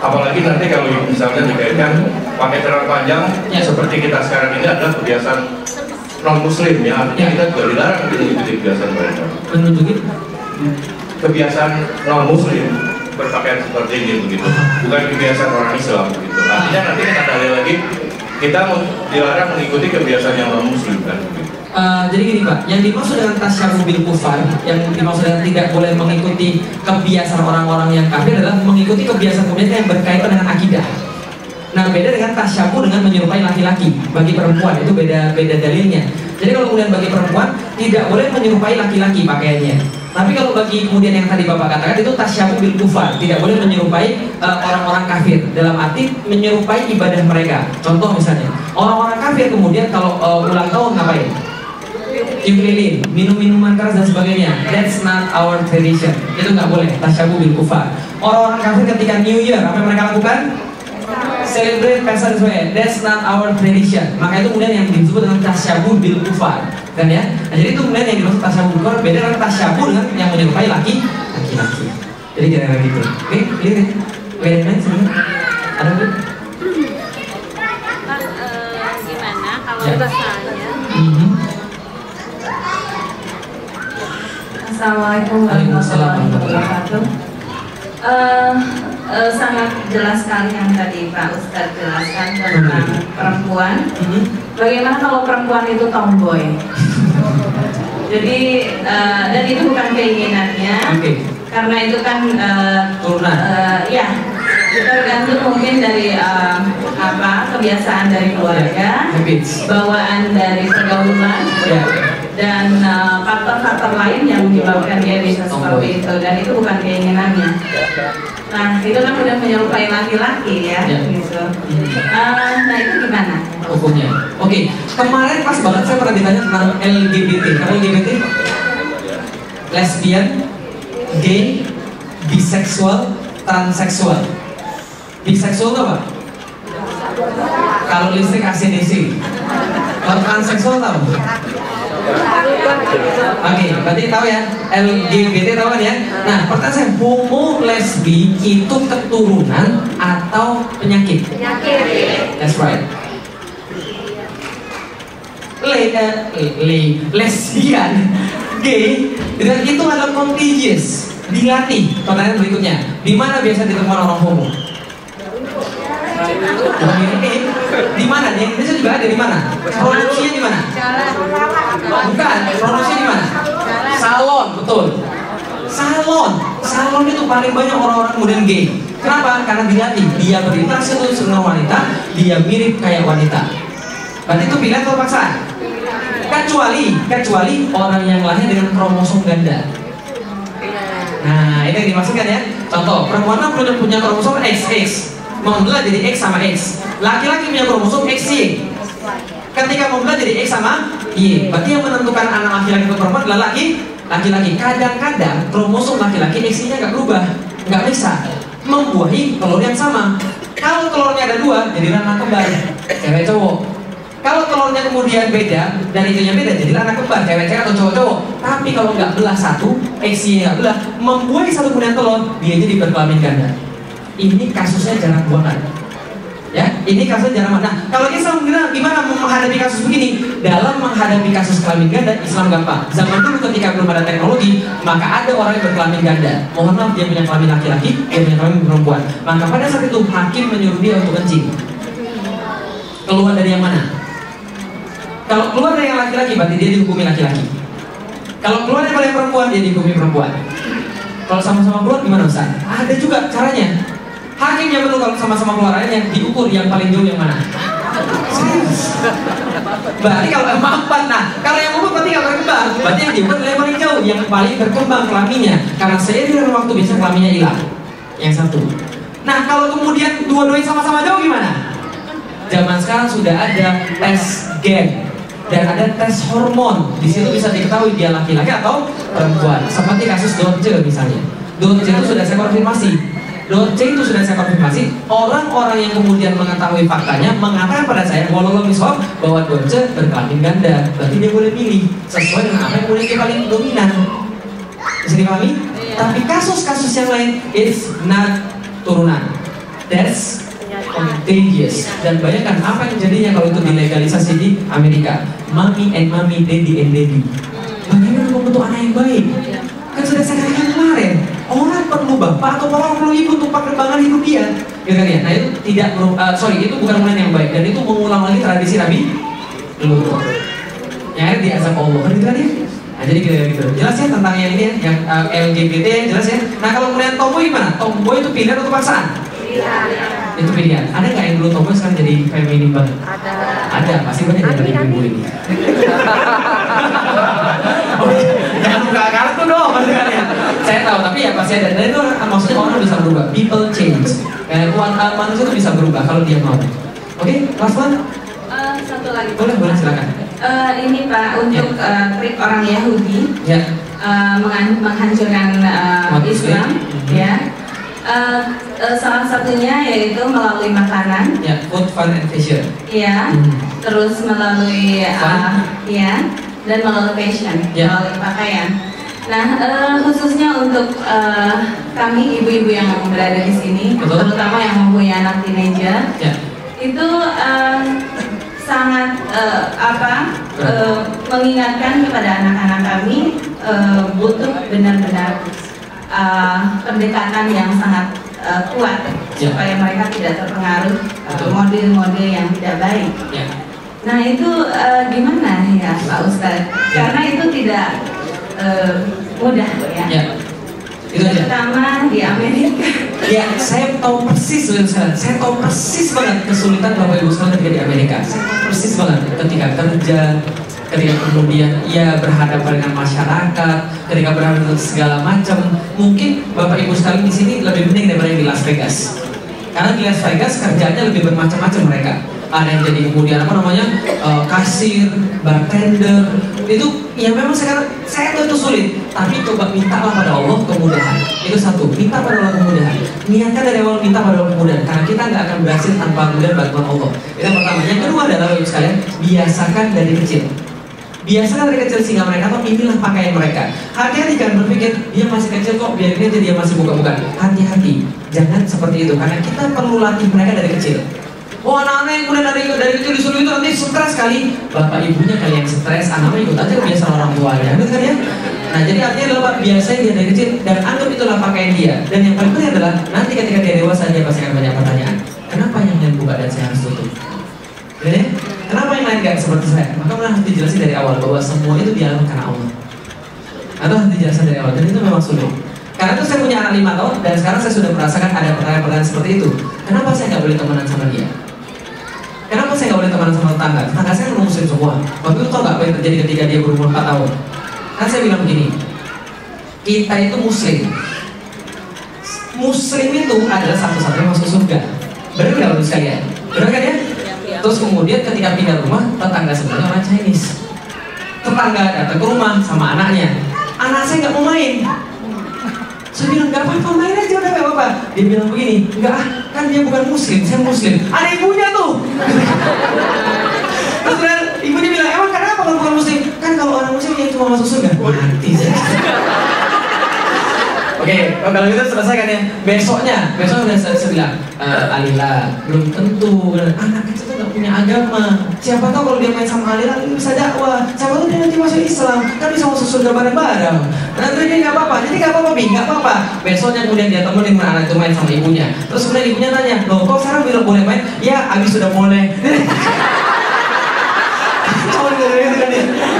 E: apalagi nanti kalau misalnya dikaitkan pakai celana panjang seperti kita sekarang ini adalah kebiasaan non muslim ya, artinya kita juga dilarang mengikuti kebiasaan mereka.
C: Menunjukin
E: kebiasaan non muslim berpakaian seperti ini begitu, bukan kebiasaan orang Islam begitu. Artinya nanti kita dalil lagi kita dilarang mengikuti kebiasaan yang non muslim kan begitu.
C: Jadi gini Pak, yang dimaksud dengan tasyabuh bil kufar, yang dimaksud dengan tidak boleh mengikuti kebiasaan orang-orang yang kafir adalah mengikuti kebiasaan kemudian yang berkaitan dengan akidah. Nah, beda dengan tasyabuh dengan menyerupai laki-laki. Bagi perempuan itu beda dalilnya. Jadi kalau kemudian bagi perempuan tidak boleh menyerupai laki-laki pakaiannya. Tapi kalau bagi kemudian yang tadi Bapak katakan itu tasyabuh bil kufar, tidak boleh menyerupai orang-orang kafir dalam arti menyerupai ibadah mereka. Contoh misalnya, orang-orang kafir kemudian kalau ulang tahun ngapain? Tiup lilin, minum minuman keras dan sebagainya. That's not our tradition. Itu nggak boleh. Tasyabuh bil kufar. Orang-orang kafir ketika New Year apa yang mereka lakukan? Celebrate pesta sesuai. That's not our tradition. Maka itu kemudian yang disebut dengan tasyabuh bil kufar, kan ya? Nah, jadi itu kemudian yang dimaksud tasyabuh bil kufar beda dengan tasyabuh dengan yang menyerupai laki-laki. Jadi kira-kira gitu. Oke, clear ya? Oke, yang lain sebenarnya ada belum?
F: Gimana kalau misalnya?
B: Assalamualaikum warahmatullahi wabarakatuh. Sangat jelas sekali yang tadi Pak Ustadz jelaskan tentang perempuan. Bagaimana kalau perempuan itu tomboy? Jadi dan itu bukan keinginannya, karena itu kan
C: turunan.
B: Ya, itu tergantung mungkin dari kebiasaan dari keluarga, bawaan dari pergaulan. Dan faktor-faktor lain yang menyebabkan dia bisa seperti itu, dan itu bukan keinginannya. Nah, itu kan udah menyerupai laki-laki ya, gitu. Nah, itu gimana
C: hukumnya? Oke, kemarin pas banget saya pernah ditanya tentang LGBT. Kalau LGBT, lesbian, gay, biseksual, transseksual. Biseksual itu apa? Kalau listrik ACDC. Kalau transseksual tahu? Oke, berarti tahu ya, LGBT tahu kan ya? Nah, pertanyaan saya, homo lesbi itu keturunan atau penyakit? Penyakit. That's right. Lesbian, gay, itu adalah contagious. Dilatih. Pertanyaan berikutnya, di mana biasa ditemukan orang homo? Di mana? Di Indonesia juga ada. Di mana? Produksinya di mana? Bukan. Produksinya di mana? Salon, betul. Salon itu paling banyak orang-orang modern gay. Kenapa? Karena dilatih. Dia berinteraksi terus dengan wanita, dia mirip kayak wanita. Berarti itu pilihan atau paksaan? Kecuali orang yang lahir dengan kromosom ganda. Nah, ini yang dimaksudkan ya. Contoh, perempuan punya kromosom XX, membelah jadi X sama X. Laki-laki punya kromosom XY. Ketika membelah jadi X sama Y, berarti yang menentukan anak laki-laki atau perempuan adalah laki-laki. Kadang-kadang kromosom laki-laki XY-nya nggak berubah, nggak bisa membuahi telur yang sama. Kalau telurnya ada dua, jadi anak kembar, cewek cowok. Kalau telurnya kemudian beda dan itunya beda, jadi anak kembar, cewek-cewek atau cowok-cowok. Tapi kalau nggak belah satu, XY nggak belah, membuahi satu kemudian telur, dia jadi berkelamin ganda. Ini kasusnya jarang banget. Ya, ini kasusnya jarang banget. Nah, kalau Islam gimana menghadapi kasus begini? Dalam menghadapi kasus kelamin ganda, Islam gampang. Zaman dulu ketika belum ada teknologi, maka ada orang yang berkelamin ganda. Mohon maaf, dia punya kelamin laki-laki, dia punya kelamin perempuan. Maka pada saat itu hakim menyuruh dia untuk kencing. Keluar dari yang mana? Kalau keluar dari yang laki-laki, berarti dia dihukumi laki-laki. Kalau keluar dari yang perempuan, dia dihukumi perempuan. Kalau sama-sama keluar, gimana Ustaz? Ada juga caranya. Hakim yang perlu kalau sama-sama keluarannya diukur yang paling jauh yang mana. Berarti kalau empat, nah kalau yang umur berarti nggak berkembang. Berarti yang diukur yang paling jauh, yang paling berkembang kelaminnya. Karena seiring dengan waktu bisa kelaminnya hilang. Yang satu. Nah kalau kemudian dua-duanya sama-sama jauh gimana? Zaman sekarang sudah ada tes gen dan ada tes hormon. Di situ bisa diketahui dia laki-laki atau perempuan. Seperti kasus Dorce misalnya. Dorce itu sudah saya konfirmasi. Orang-orang yang kemudian mengetahui faktanya mengatakan pada saya walau misal bahwa Dorce berkelamin ganda. Berarti dia boleh pilih sesuai dengan apa yang kemudian dia paling dominan. Bisa dipahami? Tapi kasus-kasus yang lain is not turunan. That's contagious. Dan bayangkan apa yang jadinya kalau itu dilegalisasi di Amerika. Mommy and mommy, daddy and daddy. Bagaimana membentuk anak yang baik? Kan sudah saya katakan kemarin, orang perlu bapak atau orang perlu ibu untuk perkembangan hidup dia. Ya kan ya? Nah itu tidak itu bukan mulai yang baik dan itu mengulang lagi tradisi Nabi Lut. Yang diazab Allah kan gitu kan ya? Nah jadi gitu. Jelas ya tentang yang ini yang LGBT jelas ya. Nah kalau kemudian tomboy gimana? Tomboy itu pilihan atau paksaan? Itu pilihan. Ada nggak yang dulu tomboy sekarang jadi feminim banget? Ada, pasti banyak yang dari ibu ini. Jangan buka kartu dong, maksudnya. Saya tahu, tapi ya pasti ada. Dan itu maksudnya orang bisa berubah. People change. Manusia itu bisa berubah kalau dia mau. Oke, last one.
B: Satu lagi.
C: Boleh silakan.
B: Ini Pak untuk trik orang Yahudi menghancurkan Islam, ya. Salah satunya yaitu melalui makanan.
C: Ya, food, fun, and fashion.
B: Iya. Terus melalui dan melalui fashion, melalui pakaian. Nah, khususnya untuk kami ibu-ibu yang berada di sini, terutama yang mempunyai anak teenager, itu sangat mengingatkan kepada anak-anak kami butuh benar-benar pendekatan yang sangat kuat supaya mereka tidak terpengaruh model-model yang tidak baik. Nah itu gimana ya Pak Ustadz? Karena itu tidak mudah ya. Terutama di Amerika.
C: Ya, saya tahu persis sekalian. Saya tahu persis banget kesulitan Bapak Ibu sekalian ketika di Amerika. Saya tahu persis banget ketika kerja, ketika kemudian ia berhadapan dengan masyarakat, ketika berhadapan dengan segala macam. Mungkin Bapak Ibu sekalian di sini lebih penting daripada di Las Vegas. Karena di Las Vegas kerjanya lebih bermacam-macam mereka. Ada yang jadi kemudian kasir, bartender. Itu ya memang saya tahu itu sulit. Tapi coba mintalah pada Allah kemudahan. Itu satu, minta pada Allah kemudahan. Niatkan dari awal minta pada Allah kemudahan. Karena kita nggak akan berhasil tanpa kemudahan bantuan Allah. Itu yang pertama. Yang kedua adalah Bapak Ibu sekalian, biasakan dari kecil. Biasakan dari kecil sehingga mereka tahu inilah pakaian mereka. Hati-hati, jangan berpikir dia masih kecil kok, biarin aja dia masih buka-buka. Hati-hati, jangan seperti itu karena kita perlu latih mereka dari kecil. Oh, anak-anak yang udah dari kecil disuruh itu nanti stres sekali. Bapak ibunya kali yang stres, anaknya ikut aja kebiasaan orang tuanya, betul kan ya? Nah, jadi artinya adalah biasanya dia dari kecil dan anggap itulah pakaian dia. Dan yang paling penting adalah nanti ketika dia dewasa dia pasti akan banyak pertanyaan. Kenapa yang lain buka dan saya harus tutup? Jadi, kenapa yang lain gak seperti saya? Maka harus dijelasin dari awal bahwa semua itu dialami karena Allah. Atau harus dijelasin dari awal dan itu memang sulit. Karena itu saya punya anak 5 tahun dan sekarang saya sudah merasakan ada pertanyaan-pertanyaan seperti itu. Kenapa saya nggak boleh temenan sama dia? Kenapa saya nggak boleh temenan sama tetangga? Tetangga saya kan muslim semua. Waktu itu tau nggak apa yang terjadi ketika dia berumur 4 tahun? Kan saya bilang begini, kita itu muslim. Muslim itu adalah satu-satunya masuk surga. Benar nggak menurut sekalian? Benar kan ya? Terus kemudian ketika pindah rumah, tetangga sebenarnya orang Chinese. Tetangga datang ke rumah sama anaknya. Anak saya nggak mau main. Saya bilang, gak apa-apa, main aja udah gak apa-apa. Dia bilang begini, enggak ah, kan dia bukan muslim, saya muslim. Ada ibunya tuh. Terus ibunya bilang, emang kenapa kalau bukan muslim? Kan kalau orang muslim yang cuma masuk surga. Mati saya. Oke, kalau gitu selesai kan ya. Besoknya saya bilang, Alila, belum tentu. Anak kecil tuh gak punya agama. Siapa tahu kalau dia main sama Alila, dia bisa dakwah. Siapa tahu dia nanti masuk Islam, kan bisa masuk surga bareng-bareng. Nanti dia gak apa-apa, jadi gak apa-apa, gak apa-apa. Besoknya kemudian dia temuin anak itu main sama ibunya. Terus kemudian ibunya tanya, loh kok sekarang bilang boleh main? Ya, Abi sudah boleh.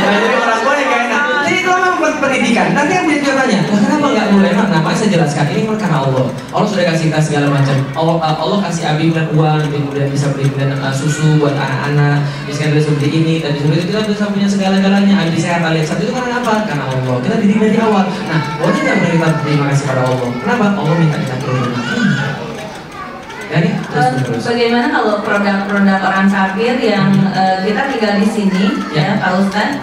C: Jadi orang tua yang gak enak. Jadi kalau memang pendidikan, nanti yang dia tanya, kenapa nggak boleh? Namanya saya jelaskan, ini kan karena Allah. Allah sudah kasih kita segala macam. Allah kasih Abi kemudian uang, kemudian bisa beli susu buat anak-anak, bisa beli beli ini, dan bisa kita bisa punya segala-galanya. Abi sehat alias satu itu karena apa? Karena Allah. Kita didik dari awal. Nah, boleh nggak kita terima kasih pada Allah? Kenapa? Allah minta kita berterima.
B: Bagaimana kalau produk-produk orang kafir yang kita tinggal di sini, ya Pak Ustadz,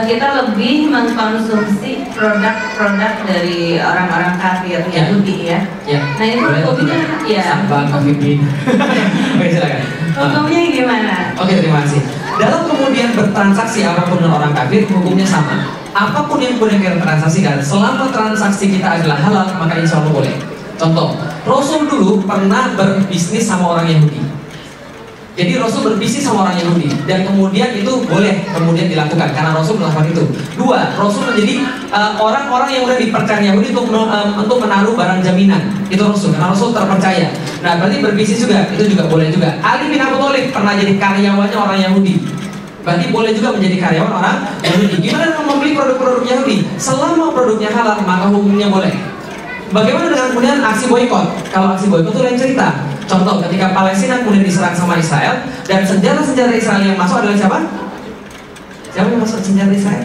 B: kita lebih mengkonsumsi produk-produk dari orang-orang kafir Yahudi ya. Nah itu hukumnya, ya.
C: Sampah kafirin. Oke silakan.
B: Hukumnya gimana?
C: Oke terima kasih. Dalam kemudian bertransaksi apapun dengan orang kafir, hukumnya sama. Apapun yang boleh kita transaksikan, selama transaksi kita adalah halal, maka insya Allah boleh. Contoh, Rasul dulu pernah berbisnis sama orang Yahudi. Jadi Rasul berbisnis sama orang Yahudi dan kemudian itu boleh kemudian dilakukan karena Rasul melakukan itu. 2, Rasul menjadi orang-orang yang udah dipercaya Yahudi untuk menaruh barang jaminan. Itu Rasul, karena Rasul terpercaya. Nah berarti berbisnis juga, itu juga boleh juga. Ali bin Abi Thalib pernah jadi karyawannya orang Yahudi. Berarti boleh juga menjadi karyawan orang Yahudi. Gimana membeli produk-produk Yahudi? Selama produknya halal maka hukumnya boleh. Bagaimana dengan kemudian aksi boikot? Kalau aksi boikot itu lain cerita. Contoh, ketika Palestina kemudian diserang sama Israel dan senjata-senjata Israel yang masuk adalah siapa? Siapa yang masuk senjata Israel?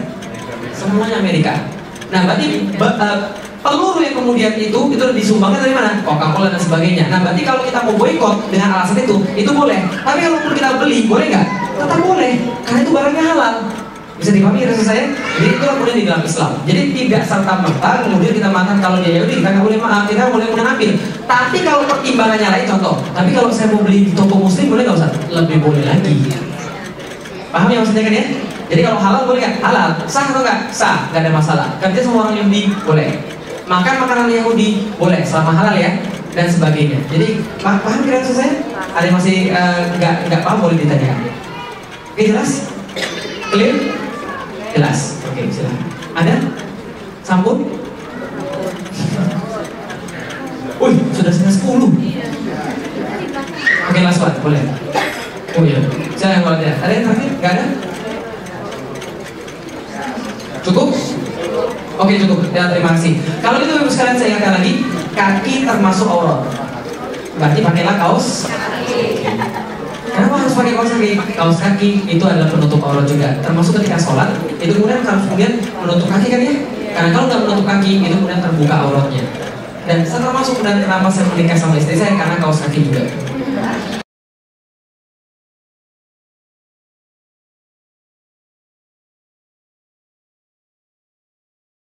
C: Semuanya Amerika. Nah, berarti peluru yang kemudian itu disumbangkan dari mana? Coca-Cola dan sebagainya. Nah, berarti kalau kita mau boikot dengan alasan itu boleh. Tapi kalau kita beli, boleh nggak? Tetap boleh, karena itu barangnya halal. Bisa dipahami rasa saya? Jadi itulah kemudian di dalam Islam. Jadi tidak serta-merta kemudian kita makan kalau dia Yahudi kita nggak boleh maaf, kita boleh kemudian ambil. Tapi kalau pertimbangannya lain, contoh. Tapi kalau saya mau beli di toko Muslim boleh nggak Ustaz? Lebih boleh lagi. Paham ya maksudnya kan ya? Jadi kalau halal boleh nggak? Halal. Sah atau nggak? Sah, nggak ada masalah. Kerja sama orang Yahudi boleh. Makan makanan Yahudi boleh selama halal ya dan sebagainya. Jadi paham kira-kira saya? Ada yang masih nggak paham boleh ditanya. Oke jelas? Clear? Jelas, oke silakan. Ada? Sampun? Wih, sudah setengah 10. Oke, last one, boleh. Oh iya, silakan kalau ada. Ada yang terakhir? Gak ada? Cukup? Oke cukup, ya terima kasih. Kalau gitu Ibu sekalian saya ingatkan lagi, kaki termasuk aurat. Berarti pakailah kaos. Kenapa harus pakai kaos kaki? Kaos kaki itu adalah penutup aurat juga. Termasuk ketika sholat, itu kemudian harus menutup kaki kan ya? Karena kalau nggak menutup kaki, itu kemudian terbuka auratnya. Dan saya termasuk kemudian kenapa saya menikah sama istri saya karena kaos kaki juga.